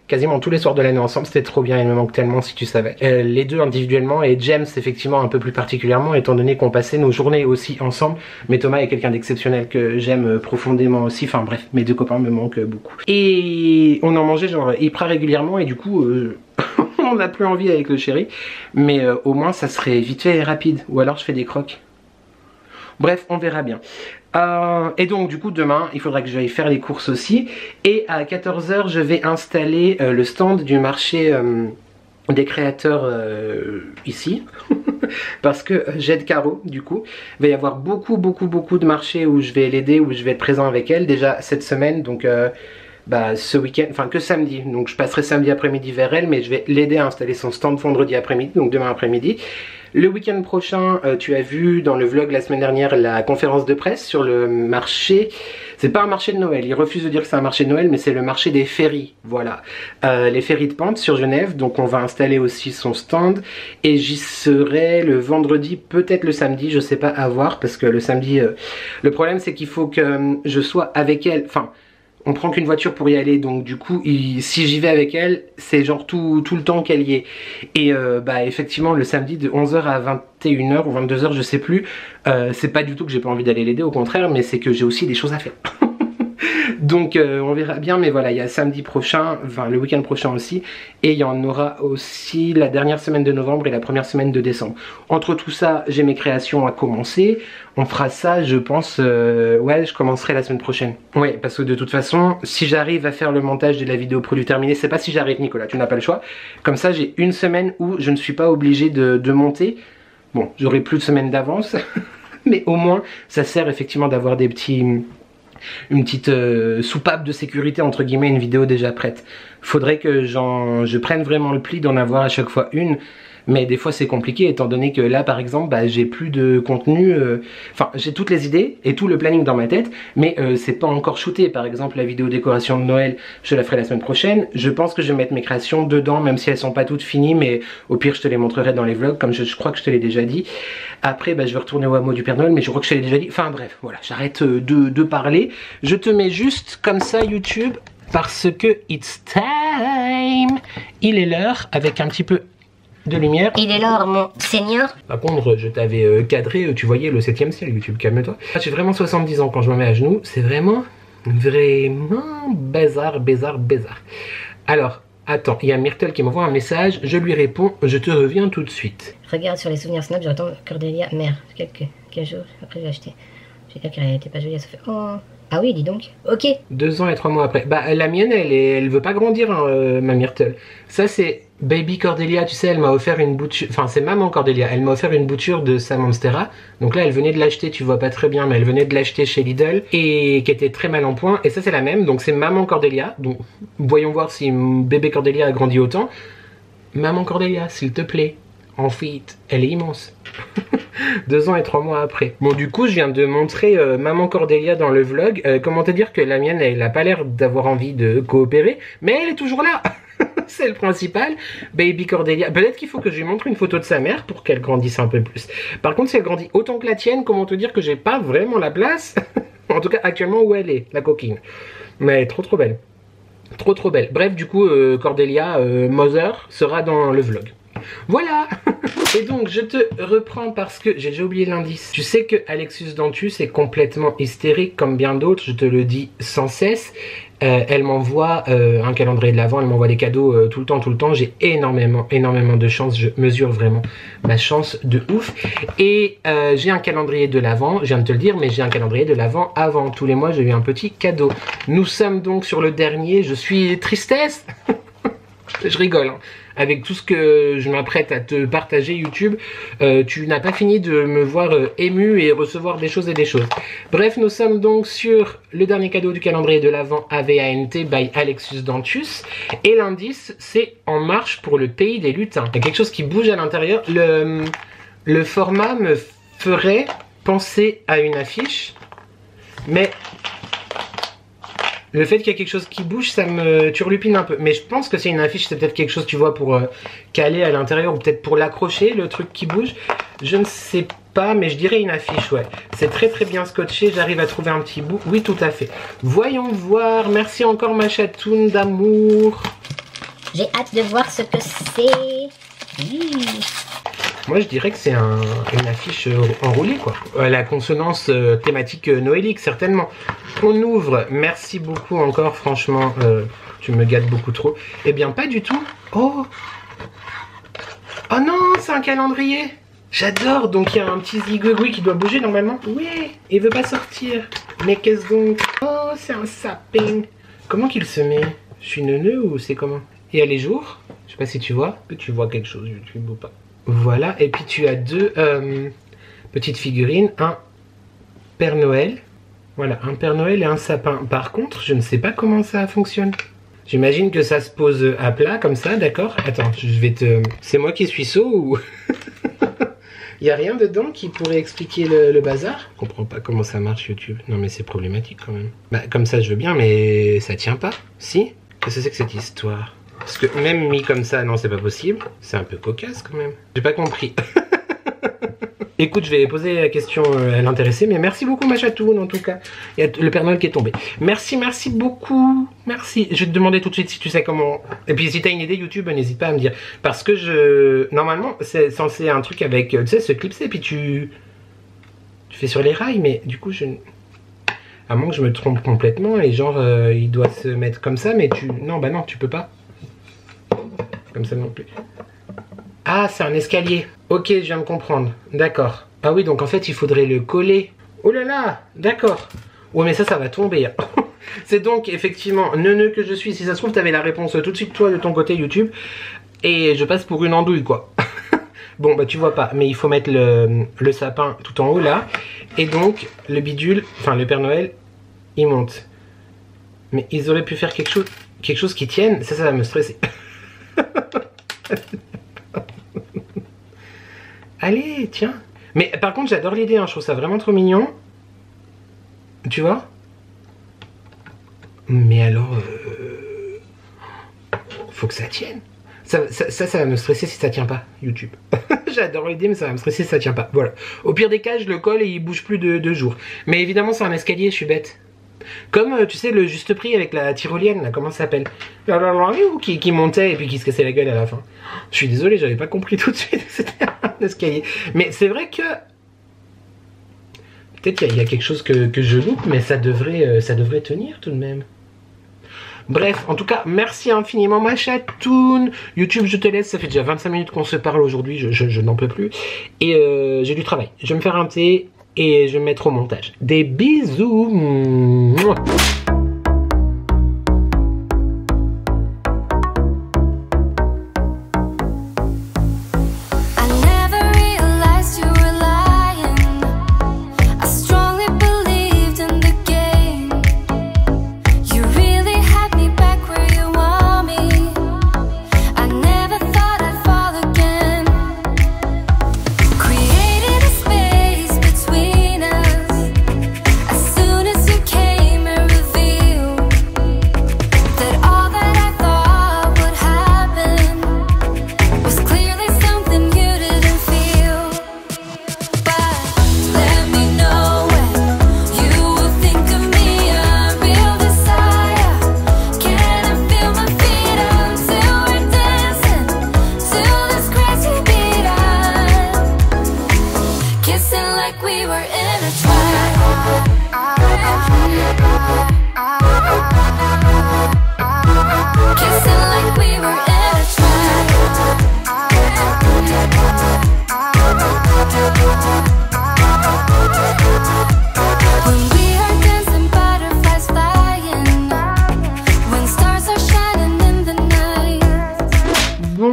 quasiment tous les soirs de l'année ensemble, c'était trop bien, il me manque tellement si tu savais. Les deux individuellement et James effectivement un peu plus particulièrement étant donné qu'on passait nos journées aussi ensemble. Mais Thomas est quelqu'un d'exceptionnel que j'aime profondément aussi, enfin bref, mes deux copains me manquent beaucoup. Et on en mangeait genre hyper régulièrement et du coup on n'a plus envie avec le chéri. Mais au moins ça serait vite fait et rapide, ou alors je fais des crocs. Bref, on verra bien. Et donc du coup demain il faudra que j'aille faire les courses aussi. Et à 14 h je vais installer le stand du marché des créateurs ici. Parce que j'aide Caro du coup. Il va y avoir beaucoup de marchés où je vais l'aider, où je vais être présent avec elle. Déjà cette semaine, donc ce week-end, enfin que samedi. Donc je passerai samedi après-midi vers elle, mais je vais l'aider à installer son stand vendredi après-midi, donc demain après-midi. Le week-end prochain, tu as vu dans le vlog la semaine dernière la conférence de presse sur le marché. C'est pas un marché de Noël, il refuse de dire que c'est un marché de Noël, mais c'est le marché des ferries, voilà. Les ferries de Pente sur Genève, donc on va installer aussi son stand. Et j'y serai le vendredi, peut-être le samedi, je sais pas, à voir, parce que le samedi, le problème c'est qu'il faut que je sois avec elle, enfin... On prend qu'une voiture pour y aller, donc du coup si j'y vais avec elle, c'est genre tout le temps qu'elle y est. Et effectivement le samedi de 11 h à 21 h ou 22 h je sais plus, c'est pas du tout que j'ai pas envie d'aller l'aider, au contraire, mais c'est que j'ai aussi des choses à faire. Donc on verra bien, mais voilà, il y a samedi prochain, enfin le week-end prochain aussi, et il y en aura aussi la dernière semaine de novembre et la première semaine de décembre. Entre tout ça, j'ai mes créations à commencer. On fera ça, je pense, ouais, je commencerai la semaine prochaine. Ouais, parce que de toute façon, si j'arrive à faire le montage de la vidéo produit terminé, c'est pas si j'arrive Nicolas, tu n'as pas le choix. Comme ça, j'ai une semaine où je ne suis pas obligé de monter. Bon, j'aurai plus de semaines d'avance, mais au moins, ça sert effectivement d'avoir des petits... une petite soupape de sécurité entre guillemets, une vidéo déjà prête. Faudrait que je prenne vraiment le pli d'en avoir à chaque fois une, mais des fois c'est compliqué étant donné que là par exemple j'ai plus de contenu, enfin j'ai toutes les idées et tout le planning dans ma tête, mais c'est pas encore shooté. Par exemple la vidéo décoration de Noël, je la ferai la semaine prochaine. Je pense que je vais mettre mes créations dedans, même si elles sont pas toutes finies, mais au pire je te les montrerai dans les vlogs, comme je crois que je te l'ai déjà dit. Après je vais retourner au hameau du Père Noël, mais je crois que je te l'ai déjà dit. Enfin bref, voilà, j'arrête de parler. Je te mets juste comme ça YouTube, parce que it's time. Il est l'heure, avec un petit peu de lumière. Il est l'heure, mon seigneur. Par contre, je t'avais cadré, tu voyais le 7e ciel YouTube, calme-toi. J'ai vraiment 70 ans quand je me mets à genoux, c'est vraiment bizarre. Alors, attends, il y a Myrtle qui m'envoie un message, je lui réponds, je te reviens tout de suite. Regarde sur les souvenirs Snap, j'entends Cordelia, merde, quelques jours après j'ai acheté. J'ai dit qu'elle n'était pas jolie, elle se fait oh. Ah oui, dis donc. Ok. 2 ans et 3 mois après. La mienne, elle veut pas grandir, hein, ma Myrtle. Ça, c'est Baby Cordelia, tu sais, elle m'a offert une bouture. Enfin, c'est maman Cordelia. Elle m'a offert une bouture de sa Monstera. Donc là, elle venait de l'acheter, tu vois pas très bien, mais elle venait de l'acheter chez Lidl et qui était très mal en point. Et ça, c'est la même. Donc, c'est maman Cordelia. Donc, voyons voir si bébé Cordelia a grandi autant. Maman Cordelia, s'il te plaît. En fait, elle est immense. 2 ans et 3 mois après. Bon, du coup, je viens de montrer maman Cordelia dans le vlog. Comment te dire que la mienne, elle a pas l'air d'avoir envie de coopérer, mais elle est toujours là. C'est le principal. Baby Cordelia. Peut-être qu'il faut que je lui montre une photo de sa mère pour qu'elle grandisse un peu plus. Par contre, si elle grandit autant que la tienne, comment te dire que j'ai pas vraiment la place. En tout cas, actuellement, où elle est, la coquine. Mais trop belle. Trop belle. Bref, du coup, Cordelia Mother sera dans le vlog. Voilà. Et donc je te reprends parce que j'ai déjà oublié l'indice. Tu sais que Alexus Dantus est complètement hystérique comme bien d'autres, je te le dis sans cesse. Elle m'envoie un calendrier de l'Avent, elle m'envoie des cadeaux tout le temps. J'ai énormément de chance, je mesure vraiment ma chance de ouf. Et j'ai un calendrier de l'Avent, je viens de te le dire, mais j'ai un calendrier de l'Avent avant. Tous les mois j'ai eu un petit cadeau. Nous sommes donc sur le dernier, je suis tristesse. Je rigole, hein. Avec tout ce que je m'apprête à te partager YouTube, tu n'as pas fini de me voir ému et recevoir des choses et des choses. Bref, nous sommes donc sur le dernier cadeau du calendrier de l'Avent AVANT by Alexus Dantus. Et l'indice, c'est En marche pour le pays des lutins. Il y a quelque chose qui bouge à l'intérieur. Le format me ferait penser à une affiche, mais... le fait qu'il y a quelque chose qui bouge, ça me turlupine un peu. Mais je pense que c'est une affiche, c'est peut-être quelque chose, tu vois, pour caler à l'intérieur, ou peut-être pour l'accrocher, le truc qui bouge. Je ne sais pas, mais je dirais une affiche, ouais. C'est très bien scotché, j'arrive à trouver un petit bout. Oui, tout à fait. Voyons voir. Merci encore ma chatoune d'amour. J'ai hâte de voir ce que c'est. Moi je dirais que c'est une affiche enroulée quoi. La consonance thématique noélique certainement. On ouvre, merci beaucoup encore franchement, tu me gâtes beaucoup trop. Eh bien pas du tout. Oh non, c'est un calendrier. J'adore, donc il y a un petit zigouigoui qui doit bouger normalement. Oui, il veut pas sortir. Mais qu'est-ce donc? Oh, c'est un sapin. Comment qu'il se met? Je suis neuneux ou c'est comment? Et il y a les jours. Je sais pas si tu vois. Tu vois quelque chose, YouTube ou pas. Voilà, et puis tu as deux petites figurines. Un Père Noël. Voilà, un Père Noël et un sapin. Par contre, je ne sais pas comment ça fonctionne. J'imagine que ça se pose à plat comme ça, d'accord? Attends, je vais te... C'est moi qui suis sot ou... Il n'y a rien dedans qui pourrait expliquer le bazar? Je comprends pas comment ça marche YouTube. Non mais c'est problématique quand même. Bah comme ça je veux bien mais ça tient pas. Si? Qu'est-ce que c'est que cette histoire? Parce que même mis comme ça, non c'est pas possible. C'est un peu cocasse quand même. J'ai pas compris. Écoute, je vais poser la question à l'intéressé, mais merci beaucoup ma chatoune en tout cas. Il y a le Père Noël qui est tombé. Merci beaucoup. Merci. Je vais te demander tout de suite si tu sais comment... Et puis si tu as une idée YouTube, n'hésite pas à me dire. Parce que normalement, c'est censé un truc avec, tu sais, ce clipsé, et puis tu fais sur les rails, mais du coup, à moins que je me trompe complètement, et genre, il doit se mettre comme ça, mais tu... Non, bah non, tu peux pas. Comme ça non plus. Ah, c'est un escalier. Ok, je viens de comprendre. D'accord. Ah oui, donc en fait, il faudrait le coller. Oh là là, d'accord. Ouais, mais ça va tomber. C'est donc effectivement neuneux que je suis. Si ça se trouve, t'avais la réponse tout de suite, toi, de ton côté YouTube. Et je passe pour une andouille, quoi. Bon, bah tu vois pas. Mais il faut mettre le sapin tout en haut, là. Et donc, le bidule, enfin le Père Noël, il monte. Mais ils auraient pu faire quelque chose qui tienne. Ça va me stresser. Allez, tiens. Mais par contre, j'adore l'idée, hein. Je trouve ça vraiment trop mignon. Tu vois? Mais alors... faut que ça tienne. Ça va me stresser si ça tient pas, YouTube. J'adore l'idée, mais ça va me stresser si ça tient pas. Voilà. Au pire des cas, je le colle et il bouge plus de 2 jours. Mais évidemment, c'est un escalier, je suis bête. Comme, tu sais, le juste prix avec la tyrolienne, là, comment ça s'appelle? Qui montait et puis qui se cassait la gueule à la fin. Je suis désolé, j'avais pas compris tout de suite que c'était un escalier. Mais c'est vrai que... Peut-être qu'il y a quelque chose que je loupe, mais ça devrait tenir tout de même. Bref, en tout cas, merci infiniment ma chatoune. YouTube, je te laisse, ça fait déjà 25 minutes qu'on se parle aujourd'hui, je n'en peux plus. Et j'ai du travail. Je vais me faire un thé et je vais me mettre au montage. Des bisous. Mouah.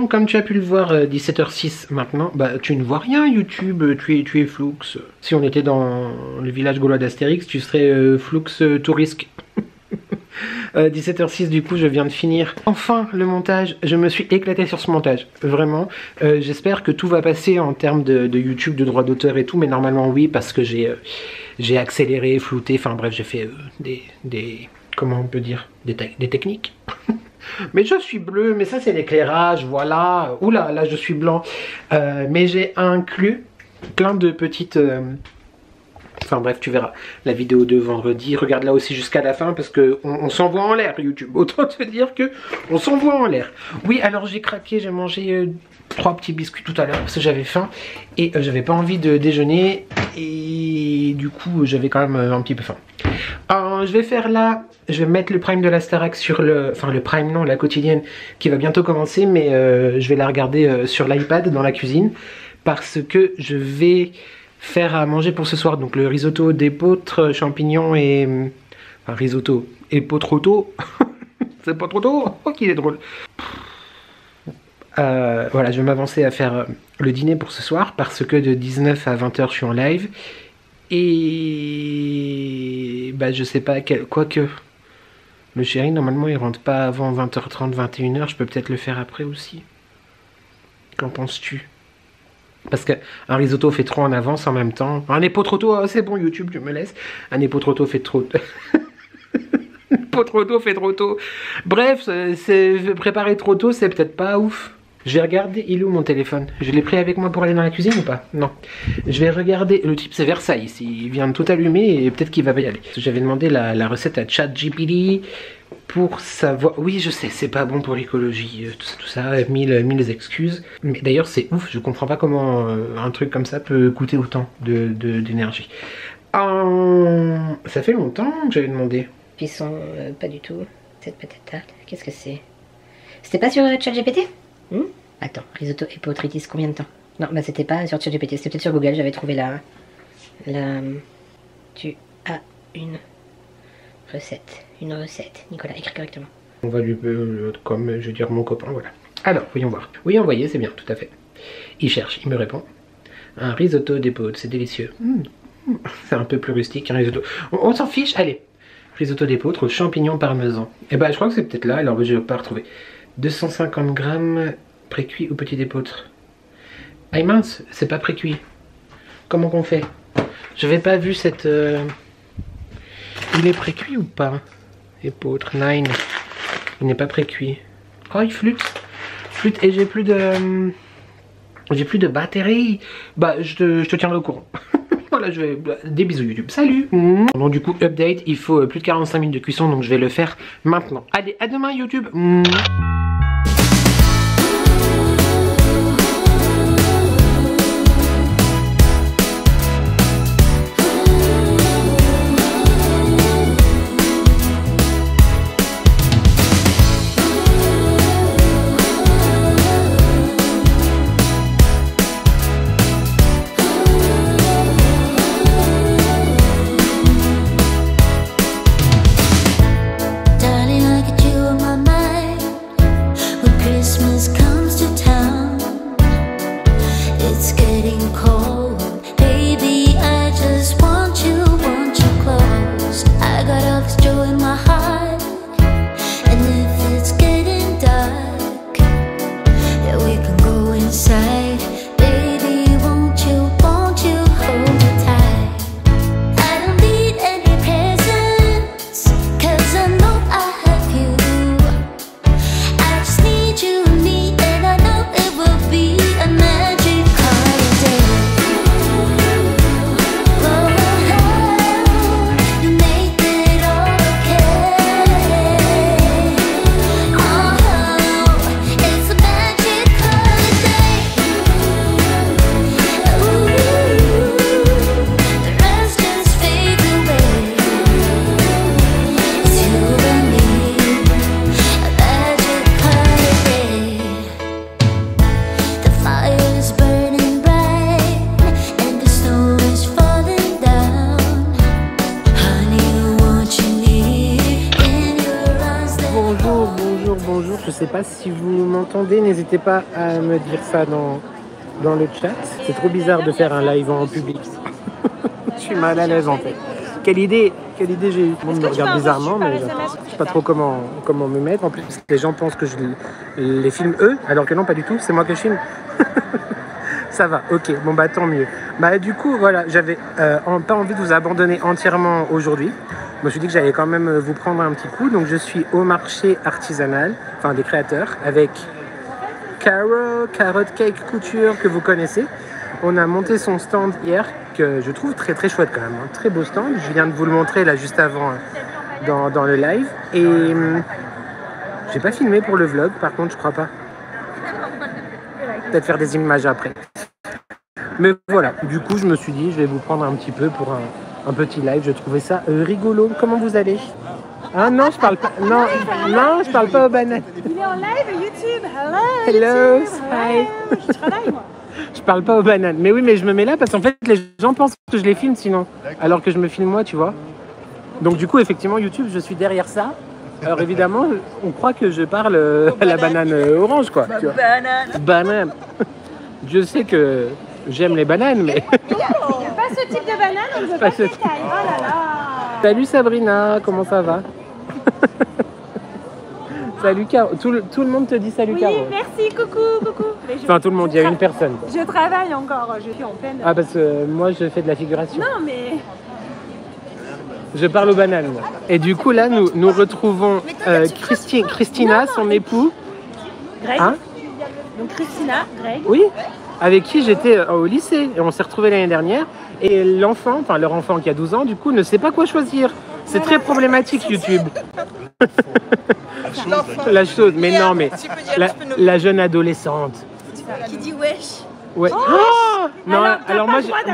Comme tu as pu le voir, 17h06 maintenant, bah tu ne vois rien YouTube, tu es Flux. Si on était dans le village gaulois d'Astérix, tu serais Flux Tourisque. 17h06 du coup je viens de finir enfin le montage, je me suis éclaté sur ce montage, vraiment. J'espère que tout va passer en termes de YouTube, de droits d'auteur et tout, mais normalement oui, parce que j'ai accéléré, flouté, enfin bref, j'ai fait des comment on peut dire, des techniques. Mais je suis bleu, mais ça c'est l'éclairage, voilà. Oula, là je suis blanc. Mais j'ai inclus plein de petites Enfin bref, tu verras la vidéo de vendredi. Regarde-la aussi jusqu'à la fin parce que on s'envoie en l'air YouTube. Autant te dire que on s'envoie en l'air. Oui, alors j'ai craqué, j'ai mangé 3 petits biscuits tout à l'heure parce que j'avais faim et j'avais pas envie de déjeuner et du coup j'avais quand même un petit peu faim. Je vais faire là, je vais mettre le prime de la Starac sur le... Enfin le prime non, la quotidienne qui va bientôt commencer, mais je vais la regarder sur l'iPad dans la cuisine parce que je vais faire à manger pour ce soir. Donc le risotto d'épeautre, champignons et... Enfin risotto, épeautre-auto. C'est pas trop tôt. Oh qu'il est drôle. Voilà, je vais m'avancer à faire le dîner pour ce soir parce que de 19 à 20h je suis en live. Et bah je sais pas quoique le chéri normalement il rentre pas avant 20h30, 21h, je peux peut-être le faire après aussi. Qu'en penses-tu? Parce qu'un risotto fait trop en avance en même temps. Un épeautre-auto, oh, c'est bon YouTube, je me laisse. Un épeautre-auto fait trop... Épeautre-auto fait trop tôt. Bref, préparer trop tôt, c'est peut-être pas ouf. Je vais regarder, il est où mon téléphone? Je l'ai pris avec moi pour aller dans la cuisine ou pas? Non. Je vais regarder, le type c'est Versailles ici, il vient de tout allumer et peut-être qu'il va y aller. J'avais demandé la recette à ChatGPT pour savoir... Oui je sais, c'est pas bon pour l'écologie, tout ça, mille excuses. Mais d'ailleurs c'est ouf, je comprends pas comment un truc comme ça peut coûter autant d'énergie. Ça fait longtemps que j'avais demandé. Puis sont pas du tout. Cette peut-être tarte. Qu'est-ce que c'est? C'était pas sur ChatGPT? Attends, risotto épeautritis, combien de temps? Non, bah c'était pas sur ChatGPT, c'était peut-être sur Google, j'avais trouvé la... Tu as une recette. Nicolas, écris correctement. On va lui... comme je veux dire mon copain, voilà. Alors, voyons voir. Oui, envoyé, c'est bien, tout à fait. Il cherche, il me répond. Un risotto d'épeautre, c'est délicieux. C'est un peu plus rustique qu'un risotto. On s'en fiche, allez. Risotto d'épeautre, champignons parmesan. Et bah je crois que c'est peut-être là, alors je vais pas retrouver. 250 grammes précuit ou petit d'épeautre. Ah mince, c'est pas précuit. Comment qu'on fait? Je n'avais pas vu cette... Il est précuit ou pas? Épeautre, 9. Il n'est pas précuit. Oh il flûte. Flûte et j'ai plus de... J'ai plus de batterie. Bah je te tiendrai au courant. Voilà, je vais... Des bisous YouTube, salut. Donc du coup, update, il faut plus de 45 minutes de cuisson, donc je vais le faire maintenant. Allez, à demain YouTube. Bonjour, je sais pas si vous m'entendez, n'hésitez pas à me dire ça dans le chat. C'est trop bizarre de faire un live en public. Je suis mal à l'aise en fait. Quelle idée j'ai eu. Tout le monde me regarde bizarrement, mais je sais pas trop comment me mettre. En plus, les gens pensent que je les filme eux, alors que non, pas du tout, c'est moi que je filme. Ça va, ok, bon bah tant mieux. Bah du coup, voilà, j'avais pas envie de vous abandonner entièrement aujourd'hui. Je me suis dit que j'allais quand même vous prendre un petit coup. Donc je suis au marché artisanal, enfin des créateurs, avec Caro, Carrot Cake Couture, que vous connaissez. On a monté son stand hier que je trouve très très chouette quand même. Un très beau stand. Je viens de vous le montrer là juste avant dans le live. Et j'ai pas filmé pour le vlog, par contre, je crois pas. Peut-être faire des images après. Mais voilà, du coup, je me suis dit, je vais vous prendre un petit peu pour un petit live. Je trouvais ça rigolo. Comment vous allez? Ah non, je parle pas. Non, non, je parle pas aux bananes. Il est en live YouTube. Hello, YouTube. hi. Je travaille moi. Je parle pas aux bananes. Mais oui, mais je me mets là parce qu'en fait, les gens pensent que je les filme sinon. Alors que je me filme moi, tu vois. Donc du coup, effectivement, YouTube, je suis derrière ça. Alors évidemment, on croit que je parle à la banane orange, quoi. Tu vois. Banane. Dieu sait que j'aime les bananes, mais... Pas ce type de banane, on ne veut Pas pas ce de type. détails. Oh là là. Salut Sabrina, comment ça va? Salut Caro. Tout le monde te dit salut Oui, Caro. merci, coucou. Mais Enfin, tout le monde, il y a une personne. Je travaille encore, je suis en pleine... Ah, parce que moi, je fais de la figuration. Non, mais... Je parle aux bananes, moi. Et du coup, là, nous retrouvons Christina, son époux. Greg. Hein? Donc Christina, Greg. Oui, avec qui j'étais au lycée. Et on s'est retrouvés l'année dernière. Et l'enfant, enfin leur enfant qui a 12 ans, du coup, ne sait pas quoi choisir. C'est très problématique, YouTube. La chose, mais non, mais la jeune adolescente. Qui dit wesh. Ouais. Oh non, Alors, t'as alors pas moi, le droit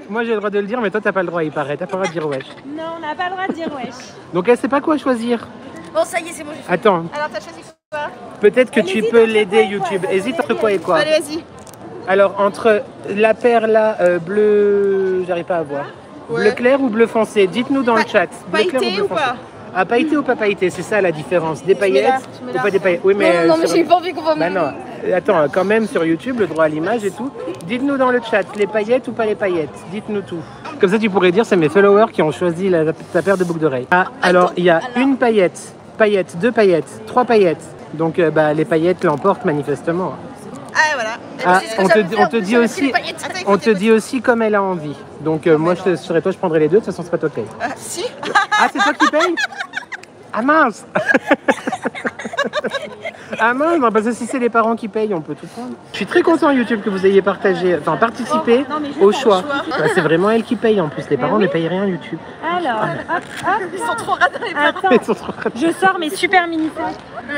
moi j'ai le droit de le dire, mais toi t'as pas le droit, il paraît. T'as pas le droit de dire wesh. Non, on n'a pas le droit de dire wesh. Donc elle sait pas quoi choisir. Bon, ça y est, c'est bon, j'ai fait. Attends, Alors, t'as choisi quoi? peut-être que Elle tu hésite peux entre l'aider, quoi et YouTube. quoi. Hésite entre quoi et quoi. Allez, vas-y. Alors entre la paire là, bleu, j'arrive pas à voir. Ouais. Bleu clair ou bleu foncé? Dites-nous dans le chat. Bleu clair Pailleté bleu ou foncé? pas? Ah, pailleté ou pas pailleté, c'est ça la différence. Des mets paillettes là, tu mets ou là. pas des paillettes? Oui, mais Non, mais sur- j'ai pas envie qu'on va Bah non, attends, quand même sur YouTube, le droit à l'image et tout. Dites-nous dans le chat, les paillettes ou pas les paillettes? Dites-nous tout. Comme ça, tu pourrais dire, c'est mes followers qui ont choisi ta paire de boucles d'oreilles. Ah, alors, il y a une paillette, deux paillettes, trois paillettes. Donc, bah, les paillettes l'emportent manifestement. Ah, voilà. Ah, C'est ce que on ça te, veut on faire, te vous dit savez, aussi, c'est les paillettes. Attends, on écoute, te dit aussi comme elle a envie. Donc, moi, je serais toi, je prendrais les deux. De toute façon, c'est pas toi qui paye. Si. Ah, c'est toi qui paye? Ah mince. Ah mince, non, parce que si c'est les parents qui payent, on peut tout prendre. Je suis très content YouTube que vous ayez partagé, enfin participé Non, mais juste au dans le choix. choix. Bah, c'est vraiment elle qui paye en plus, les parents ne payent rien YouTube. Alors, hop, Ils sont trop radins, les parents. attends. Ils sont trop rapides. Je sors mes super mini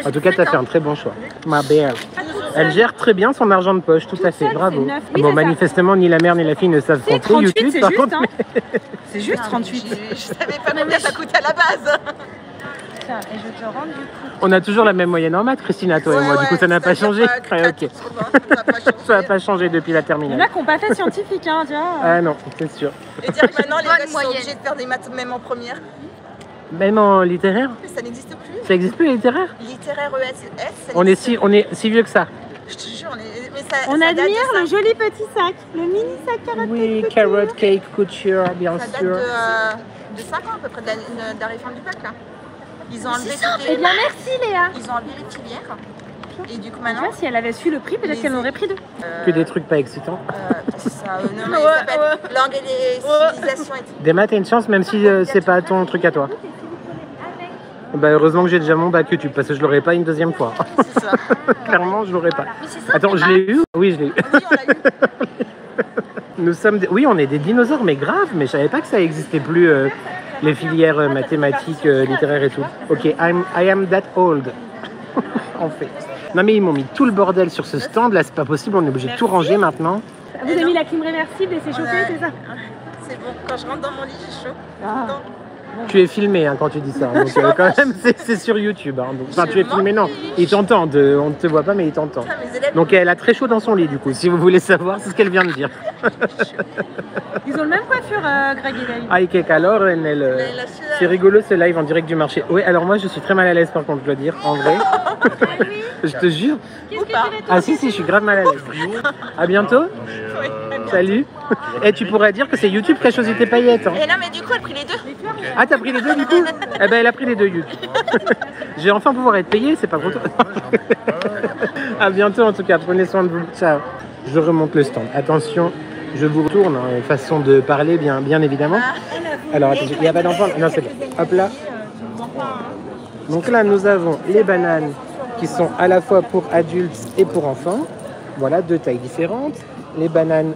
En tout cas, tu as fait un très bon choix. Ma belle. Elle gère très bien son argent de poche, tout à fait, seule, bravo. c'est neuf. Oui, Bon, c'est ça. manifestement, ni la mère ni la fille ne savent C'est compter 38, YouTube, c'est par juste, contre. hein. C'est juste 38. Je savais pas combien ça coûtait à la base. Tiens, et je te rends du coup. On a toujours la même moyenne en maths, Christina, toi et moi, du coup, ça n'a pas changé. Ouais, ok. Ça n'a pas changé depuis la Il y en terminale. a qui n'ont pas fait scientifique, hein, tu vois. Ah non, c'est sûr. Et dire que maintenant, les Bonne gars, ils sont moyenne. obligés de faire des maths même en première. Même en littéraire? Ça n'existe plus. Ça existe plus, les littéraires? Littéraire ESS. ça On est n'existe si vieux que ça. plus. Je te jure, mais ça, On ça date de admire ça. le joli petit sac, le mini sac carotte. Oui, carrot cake couture, bien Ça date sûr. de 5 ans à peu près de la réforme du bac là. Ils ont enlevé toutes Eh les... bien, merci Léa. Ils ont enlevé les filières. Et du coup Tu maintenant... vois, si elle avait su le prix, peut-être qu'elle en aurait pris deux. Que des trucs pas excitants. C'est ça, non mais ça s'appelle langue et les civilisations et tout. Des maths, t'as une chance, même si c'est pas ton truc à toi. Bah, heureusement que j'ai déjà mon bac YouTube, parce que je l'aurais pas une deuxième fois. C'est ça. Clairement, je l'aurais pas. Mais c'est ça. Attends, je l'ai eu? Oui, je l'ai eu. Oui, on l'a eu. Nous sommes oui, on est des dinosaures, mais grave, mais je savais pas que ça existait plus, les filières mathématiques, littéraires et tout. Ok, I am that old. En fait. Non mais ils m'ont mis tout le bordel sur ce stand, là c'est pas possible, on est obligé de tout ranger maintenant. Vous avez mis la clim réversible et c'est chauffé, Ouais. c'est ça? C'est bon, quand je rentre dans mon lit, j'ai chaud. Ah. Non. Tu es filmé quand tu dis ça, donc quand même c'est sur YouTube. Donc, enfin tu es filmé, non, ils t'entendent, on ne te voit pas mais ils t'entendent. Putain, mes élèves, Donc elle a très chaud dans son lit du coup, si vous voulez savoir, c'est ce qu'elle vient de dire. Ils ont le même coiffure, Greg et David. Ay, que calor en el... la sueur. C'est rigolo ce live en direct du marché. Oui, alors moi je suis très mal à l'aise par contre, je dois dire, en vrai. Je te jure. Qu'est-ce que tu pas. veux Ah si, je suis grave mal à l'aise. À bientôt. Oui, très bien. Salut. Et tu pourrais dire que c'est YouTube qui a choisi tes paillettes. Hein. Et non, mais du coup, elle a pris les deux. Ah, t'as pris les deux du coup? Eh ben, elle a pris les deux YouTube. Je vais enfin pouvoir être payée, c'est pas pour toi. À bientôt en tout cas, prenez soin de vous. Ciao. Je remonte le stand. Attention, je vous retourne, hein, façon de parler, bien évidemment. Alors attention, il n'y a pas d'enfant? Non, c'est bon. Hop là. Donc là, nous avons les bananes qui sont à la fois pour adultes et pour enfants. Voilà, deux tailles différentes. les bananes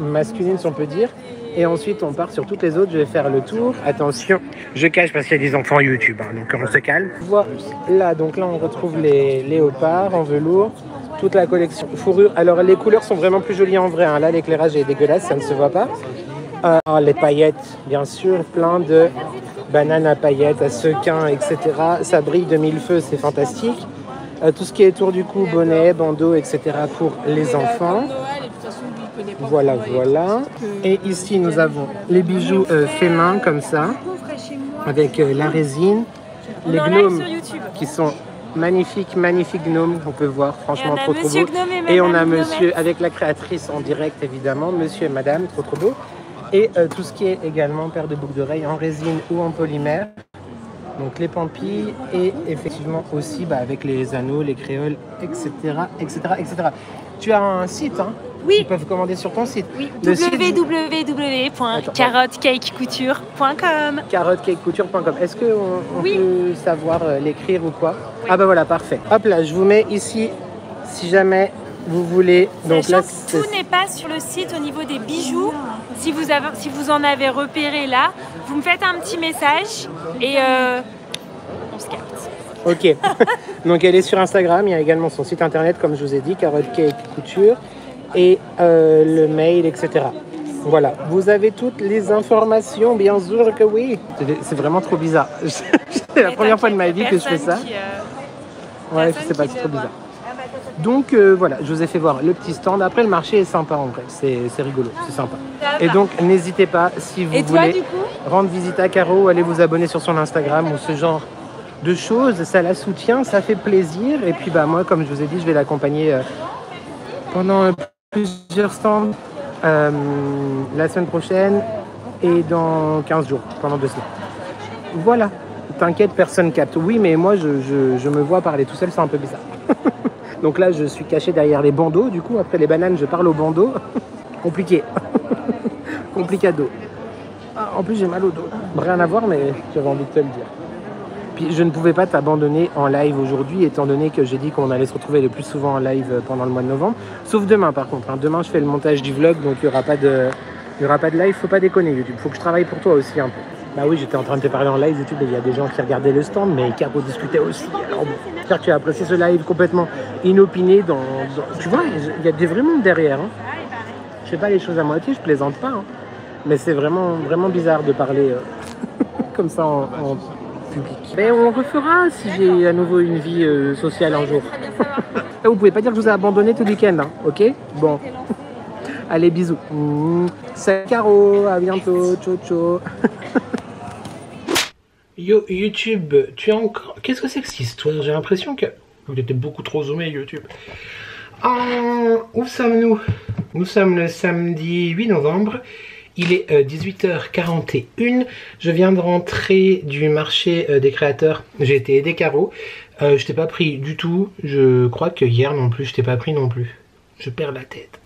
masculines, si on peut dire. Et ensuite, on part sur toutes les autres. Je vais faire le tour. Attention, je cache parce qu'il y a des enfants YouTube, hein, donc on se calme. Voilà, donc là, on retrouve les léopards en velours. Toute la collection fourrure. Alors, les couleurs sont vraiment plus jolies en vrai. Hein. Là, l'éclairage est dégueulasse, ça ne se voit pas. Les paillettes, bien sûr, plein de bananes à paillettes, à sequins, etc. Ça brille de mille feux, c'est fantastique. Tout ce qui est autour du cou, bonnet, bandeau, etc. pour les enfants. Voilà, voilà. Et ici, nous avons les bijoux faits main, comme ça, avec la résine. Les gnomes qui sont magnifiques, magnifiques gnomes. On peut voir, franchement, trop, trop beau. Et on a monsieur, avec la créatrice en direct, évidemment, monsieur et madame, trop, trop beau. Et tout ce qui est également paire de boucles d'oreilles en résine ou en polymère. Donc les pampilles et effectivement aussi avec les anneaux, les créoles, etc., etc., etc. Tu as un site, hein? Oui. Ils peuvent commander sur ton site. Oui, www.carottecakecouture.com. Carottecakecouture.com. Est-ce qu'on Oui. peut savoir l'écrire ou quoi? Oui. Ah bah voilà, parfait. Hop là, je vous mets ici si jamais vous voulez. Donc Sachant là, que tout n'est pas sur le site au niveau des bijoux. Si vous en avez repéré là, vous me faites un petit message et on se capte. Ok. Donc elle est sur Instagram. Il y a également son site internet, comme je vous ai dit, Carotte Cake Couture, et le mail, etc. Voilà. Vous avez toutes les informations, bien sûr que oui. C'est vraiment trop bizarre. C'est la première fois de ma vie que je fais ça. Ouais, je sais pas, c'est trop bizarre. Donc voilà, je vous ai fait voir le petit stand. Après, le marché est sympa en vrai, c'est rigolo, c'est sympa. Et donc, n'hésitez pas, si vous voulez rendre visite à Caro, allez vous abonner sur son Instagram ou ce genre de choses. Ça la soutient, ça fait plaisir. Et puis, moi, comme je vous ai dit, je vais l'accompagner pendant plusieurs stands la semaine prochaine et dans 15 jours, pendant 2 semaines. Voilà, t'inquiète, personne capte. Oui, mais moi, je me vois parler tout seul, c'est un peu bizarre. Donc là, je suis caché derrière les bandeaux. Du coup, après les bananes, je parle aux bandeaux. Compliqué. Complicado. Ah, en plus, j'ai mal au dos. Rien à voir, mais j'avais envie de te le dire. Puis, je ne pouvais pas t'abandonner en live aujourd'hui, étant donné que j'ai dit qu'on allait se retrouver le plus souvent en live pendant le mois de novembre. Sauf demain, par contre. Hein. Demain, je fais le montage du vlog, donc il n'y aura pas de live. Faut pas déconner, YouTube. Faut que je travaille pour toi aussi un peu. Bah oui, j'étais en train de te parler en live, YouTube, et il y a des gens qui regardaient le stand, mais Caro discutait aussi. Alors bon, j'espère que tu as apprécié ce live complètement inopiné Tu vois, il y a des vrais mondes derrière. Hein. Je fais pas les choses à moitié, je plaisante pas. Hein. Mais c'est vraiment, vraiment bizarre de parler comme ça en public. Mais on refera si j'ai à nouveau une vie sociale un jour. Vous pouvez pas dire que je vous ai abandonné tout le week-end, hein, ok? Bon. Allez, bisous. Salut Caro, à bientôt. Ciao, ciao. Yo, YouTube, tu as encore... Qu'est-ce que c'est que cette histoire? J'ai l'impression que... Vous étiez beaucoup trop zoomé, YouTube. Où sommes-nous? Nous sommes le samedi 8 novembre. Il est 18h41. Je viens de rentrer du marché des créateurs. J'ai été aider Caro. Je t'ai pas pris du tout. Je crois que hier non plus, je t'ai pas pris non plus. Je perds la tête.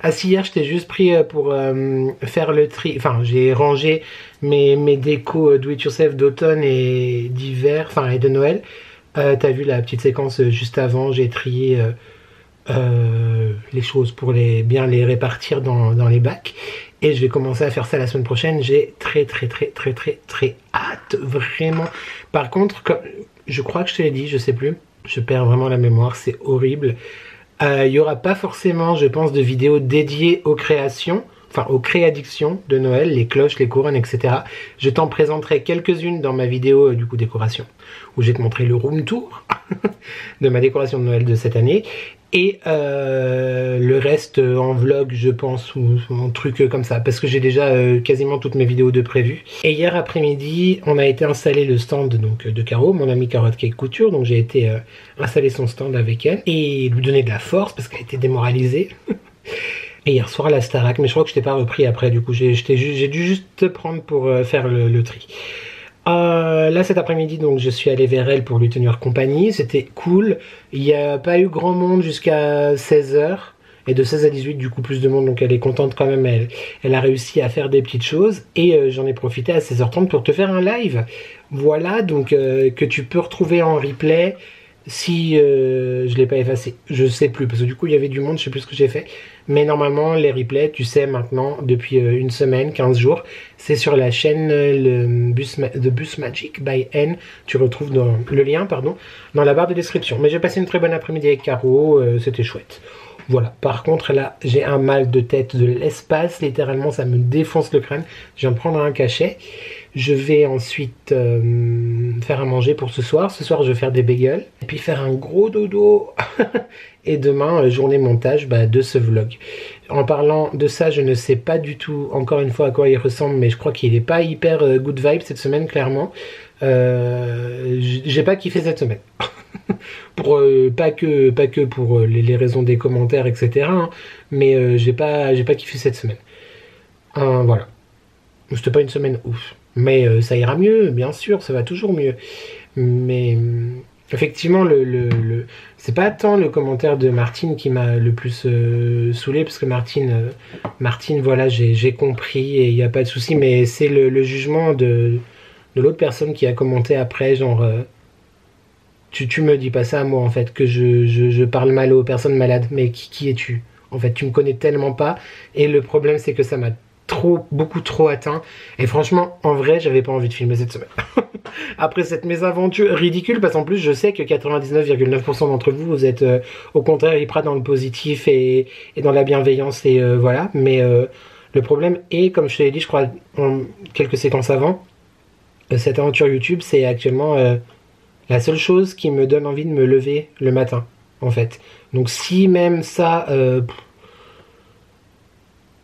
Ah si, hier je t'ai juste pris pour faire le tri, enfin j'ai rangé mes décos do it yourself d'automne et d'hiver, enfin et de Noël. T'as vu la petite séquence juste avant, j'ai trié les choses pour bien les répartir dans les bacs. Et je vais commencer à faire ça la semaine prochaine, j'ai très hâte, vraiment. Par contre, comme, je crois que je te l'ai dit, je sais plus, je perds vraiment la mémoire, c'est horrible. Il n'y aura pas forcément, je pense, de vidéos dédiées aux créations, enfin aux créaddictions de Noël, les cloches, les couronnes, etc. Je t'en présenterai quelques-unes dans ma vidéo du coup décoration, où je vais te montrer le room tour de ma décoration de Noël de cette année. Et le reste en vlog, je pense, ou en truc comme ça, parce que j'ai déjà quasiment toutes mes vidéos de prévues. Et hier après-midi, on a été installer le stand donc, de Caro, mon amie Carotte Cake Couture, donc j'ai été installer son stand avec elle et lui donner de la force parce qu'elle était démoralisée. Et hier soir la Starac, mais je crois que je t'ai pas repris après, du coup j'ai dû juste te prendre pour faire le tri. Là cet après-midi donc je suis allé vers elle pour lui tenir compagnie, c'était cool, il n'y a pas eu grand monde jusqu'à 16h et de 16 à 18 du coup plus de monde, donc elle est contente quand même, elle a réussi à faire des petites choses et j'en ai profité à 16h30 pour te faire un live, voilà, donc que tu peux retrouver en replay si je l'ai pas effacé. Je sais plus, parce que du coup il y avait du monde, je sais plus ce que j'ai fait. Mais normalement les replays, tu sais maintenant, depuis une semaine, 15 jours, c'est sur la chaîne The Bus Magic by N. Tu retrouves le lien dans la barre de description. Mais j'ai passé une très bonne après-midi avec Caro, c'était chouette. Voilà, par contre là j'ai un mal de tête de l'espace, littéralement ça me défonce le crâne. Je viens de prendre un cachet. Je vais ensuite faire à manger pour ce soir. Ce soir je vais faire des bagels et puis faire un gros dodo. Et demain journée montage de ce vlog. En parlant de ça, je ne sais pas du tout encore une fois à quoi il ressemble, mais je crois qu'il n'est pas hyper good vibe cette semaine clairement. J'ai pas kiffé cette semaine. Pour, pas que pour les raisons des commentaires etc hein, mais j'ai pas kiffé cette semaine. Voilà, c'était pas une semaine ouf, mais ça ira mieux, bien sûr, ça va toujours mieux, mais effectivement c'est pas tant le commentaire de Martine qui m'a le plus saoulé, parce que Martine voilà, j'ai compris et il n'y a pas de souci, mais c'est le jugement de l'autre personne qui a commenté après, genre tu me dis pas ça à moi en fait, que je parle mal aux personnes malades, mais qui es-tu en fait? Tu me connais tellement pas, et le problème c'est que ça m'a beaucoup trop atteint, et franchement en vrai j'avais pas envie de filmer cette semaine. Après cette mésaventure ridicule, parce qu'en plus je sais que 99,9% d'entre vous, vous êtes au contraire hyper dans le positif et dans la bienveillance, et voilà, mais le problème est, comme je te l'ai dit je crois en quelques séquences avant, cette aventure YouTube c'est actuellement la seule chose qui me donne envie de me lever le matin, en fait. Donc si même ça,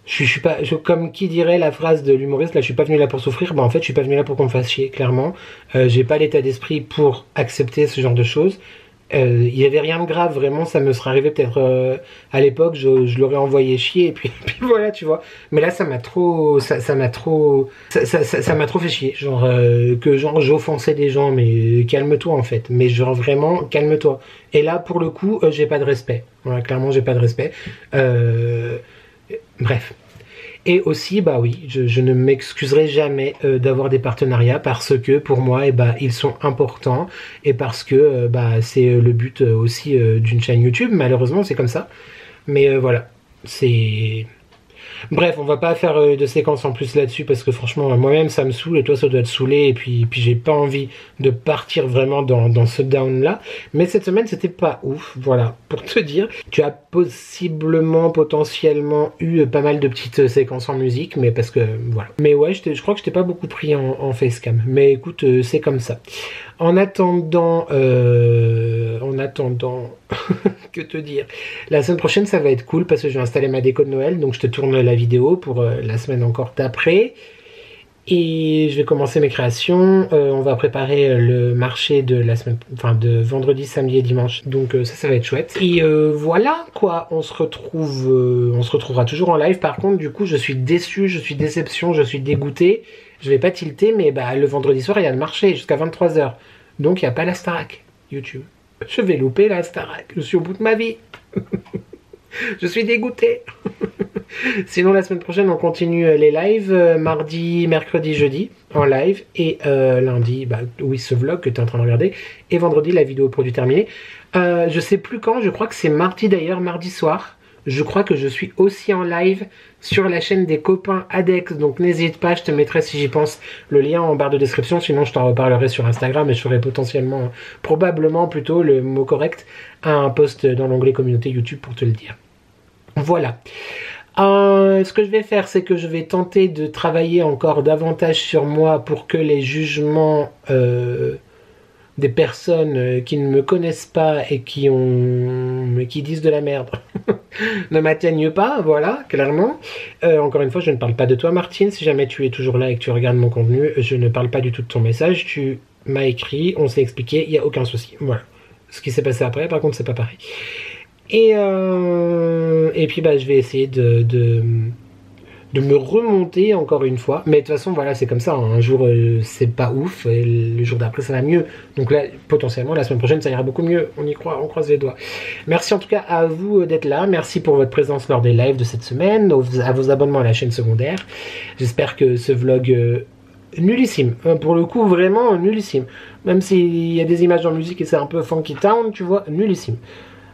je suis pas, comme qui dirait la phrase de l'humoriste, là je suis pas venu là pour souffrir, en fait je suis pas venu là pour qu'on me fasse chier, clairement. J'ai pas l'état d'esprit pour accepter ce genre de choses. Il y avait rien de grave, vraiment, ça me serait arrivé peut-être à l'époque, je l'aurais envoyé chier, et puis voilà, tu vois. Mais là ça m'a trop fait chier, genre que genre j'offensais des gens, mais calme-toi en fait, mais genre vraiment calme-toi. Et là pour le coup j'ai pas de respect, voilà, clairement j'ai pas de respect. Bref. Et aussi, oui, je ne m'excuserai jamais d'avoir des partenariats, parce que pour moi, ils sont importants, et parce que c'est le but aussi d'une chaîne YouTube. Malheureusement, c'est comme ça. Mais voilà, c'est... Bref, on va pas faire de séquence en plus là-dessus, parce que franchement, moi-même, ça me saoule, et toi, ça doit te saouler, et puis j'ai pas envie de partir vraiment dans ce down-là. Mais cette semaine, c'était pas ouf, voilà, pour te dire. Tu as potentiellement eu pas mal de petites séquences en musique, mais parce que, voilà. Mais ouais, je crois que je t'ai pas beaucoup pris en facecam, mais écoute, c'est comme ça. En attendant, que te dire, la semaine prochaine ça va être cool, parce que je vais installer ma déco de Noël, donc je te tourne la vidéo pour la semaine encore d'après, et je vais commencer mes créations. On va préparer le marché de la semaine, de vendredi, samedi et dimanche, donc ça va être chouette. Et voilà quoi, on se retrouvera toujours en live. Par contre, du coup, je suis déçu, je suis déception, je suis dégoûté. Je vais pas tilter, mais le vendredi soir, il y a le marché jusqu'à 23 h. Donc, il n'y a pas la Starac YouTube. Je vais louper la Starac. Je suis au bout de ma vie. Je suis dégoûté. Sinon, la semaine prochaine, on continue les lives. Mardi, mercredi, jeudi, en live. Et lundi, oui, ce vlog que tu es en train de regarder. Et vendredi, la vidéo produit terminée. Je sais plus quand, je crois que c'est mardi d'ailleurs, mardi soir. Je crois que je suis aussi en live sur la chaîne des copains Adex, donc n'hésite pas, je te mettrai, si j'y pense, le lien en barre de description, sinon je t'en reparlerai sur Instagram, et je ferai probablement plutôt le mot correct, un post dans l'onglet communauté YouTube pour te le dire. Voilà. Ce que je vais faire, c'est que je vais tenter de travailler encore davantage sur moi pour que les jugements des personnes qui ne me connaissent pas et qui disent de la merde ne m'atteignent pas, voilà, clairement. Encore une fois, je ne parle pas de toi, Martine. Si jamais tu es toujours là et que tu regardes mon contenu, je ne parle pas du tout de ton message. Tu m'as écrit, on s'est expliqué, il n'y a aucun souci. Voilà. Ce qui s'est passé après, par contre, c'est pas pareil. Et puis je vais essayer de me remonter encore une fois, mais de toute façon voilà, c'est comme ça, hein. Un jour c'est pas ouf, et le jour d'après ça va mieux, donc là potentiellement la semaine prochaine ça ira beaucoup mieux, on y croit, on croise les doigts. Merci en tout cas à vous d'être là, merci pour votre présence lors des lives de cette semaine, à vos abonnements à la chaîne secondaire. J'espère que ce vlog nullissime. Pour le coup, vraiment nullissime. Même s'il y a des images en musique et c'est un peu funky town, tu vois, nullissime.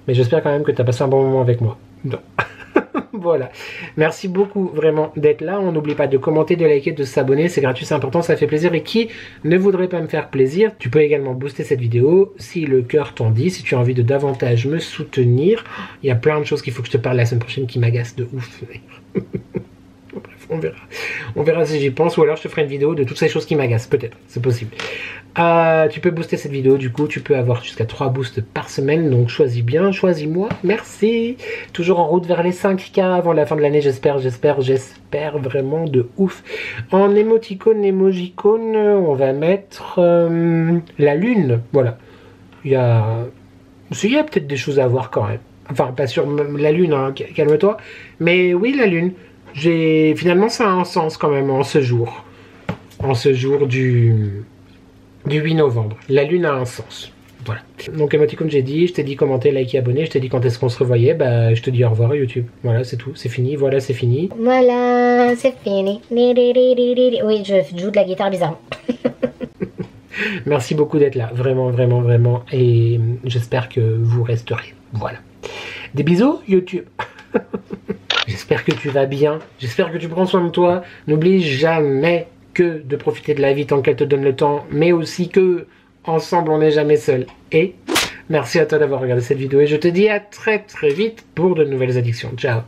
Mais j'espère quand même que tu as passé un bon moment avec moi. Non. Voilà. Merci beaucoup vraiment d'être là. On n'oublie pas de commenter, de liker, de s'abonner. C'est gratuit, c'est important, ça fait plaisir. Et qui ne voudrait pas me faire plaisir, tu peux également booster cette vidéo si le cœur t'en dit, si tu as envie de davantage me soutenir. Il y a plein de choses qu'il faut que je te parle la semaine prochaine qui m'agacent de ouf. Bref, on verra. On verra si j'y pense, ou alors je te ferai une vidéo de toutes ces choses qui m'agacent, peut-être, c'est possible. Tu peux booster cette vidéo, du coup, tu peux avoir jusqu'à 3 boosts par semaine, donc choisis bien, choisis-moi, merci. Toujours en route vers les 5K avant la fin de l'année, j'espère vraiment de ouf. En émoticône, on va mettre la lune, voilà. Il y a peut-être des choses à voir quand même. Enfin, pas sur la lune, hein, calme-toi, mais oui, la lune. Finalement, ça a un sens quand même en ce jour. En ce jour du 8 novembre. La lune a un sens. Voilà. Donc, émoticône, j'ai dit, je t'ai dit commenter, liker, abonner, je t'ai dit quand est-ce qu'on se revoyait, bah, je te dis au revoir YouTube. Voilà, c'est tout, c'est fini, voilà, c'est fini. Voilà, c'est fini. Oui, je joue de la guitare bizarrement. Merci beaucoup d'être là, vraiment, vraiment, vraiment, et j'espère que vous resterez. Voilà. Des bisous, YouTube. J'espère que tu vas bien, j'espère que tu prends soin de toi. N'oublie jamais que de profiter de la vie tant qu'elle te donne le temps, mais aussi que ensemble on n'est jamais seul. Et merci à toi d'avoir regardé cette vidéo et je te dis à très vite pour de nouvelles addictions. Ciao.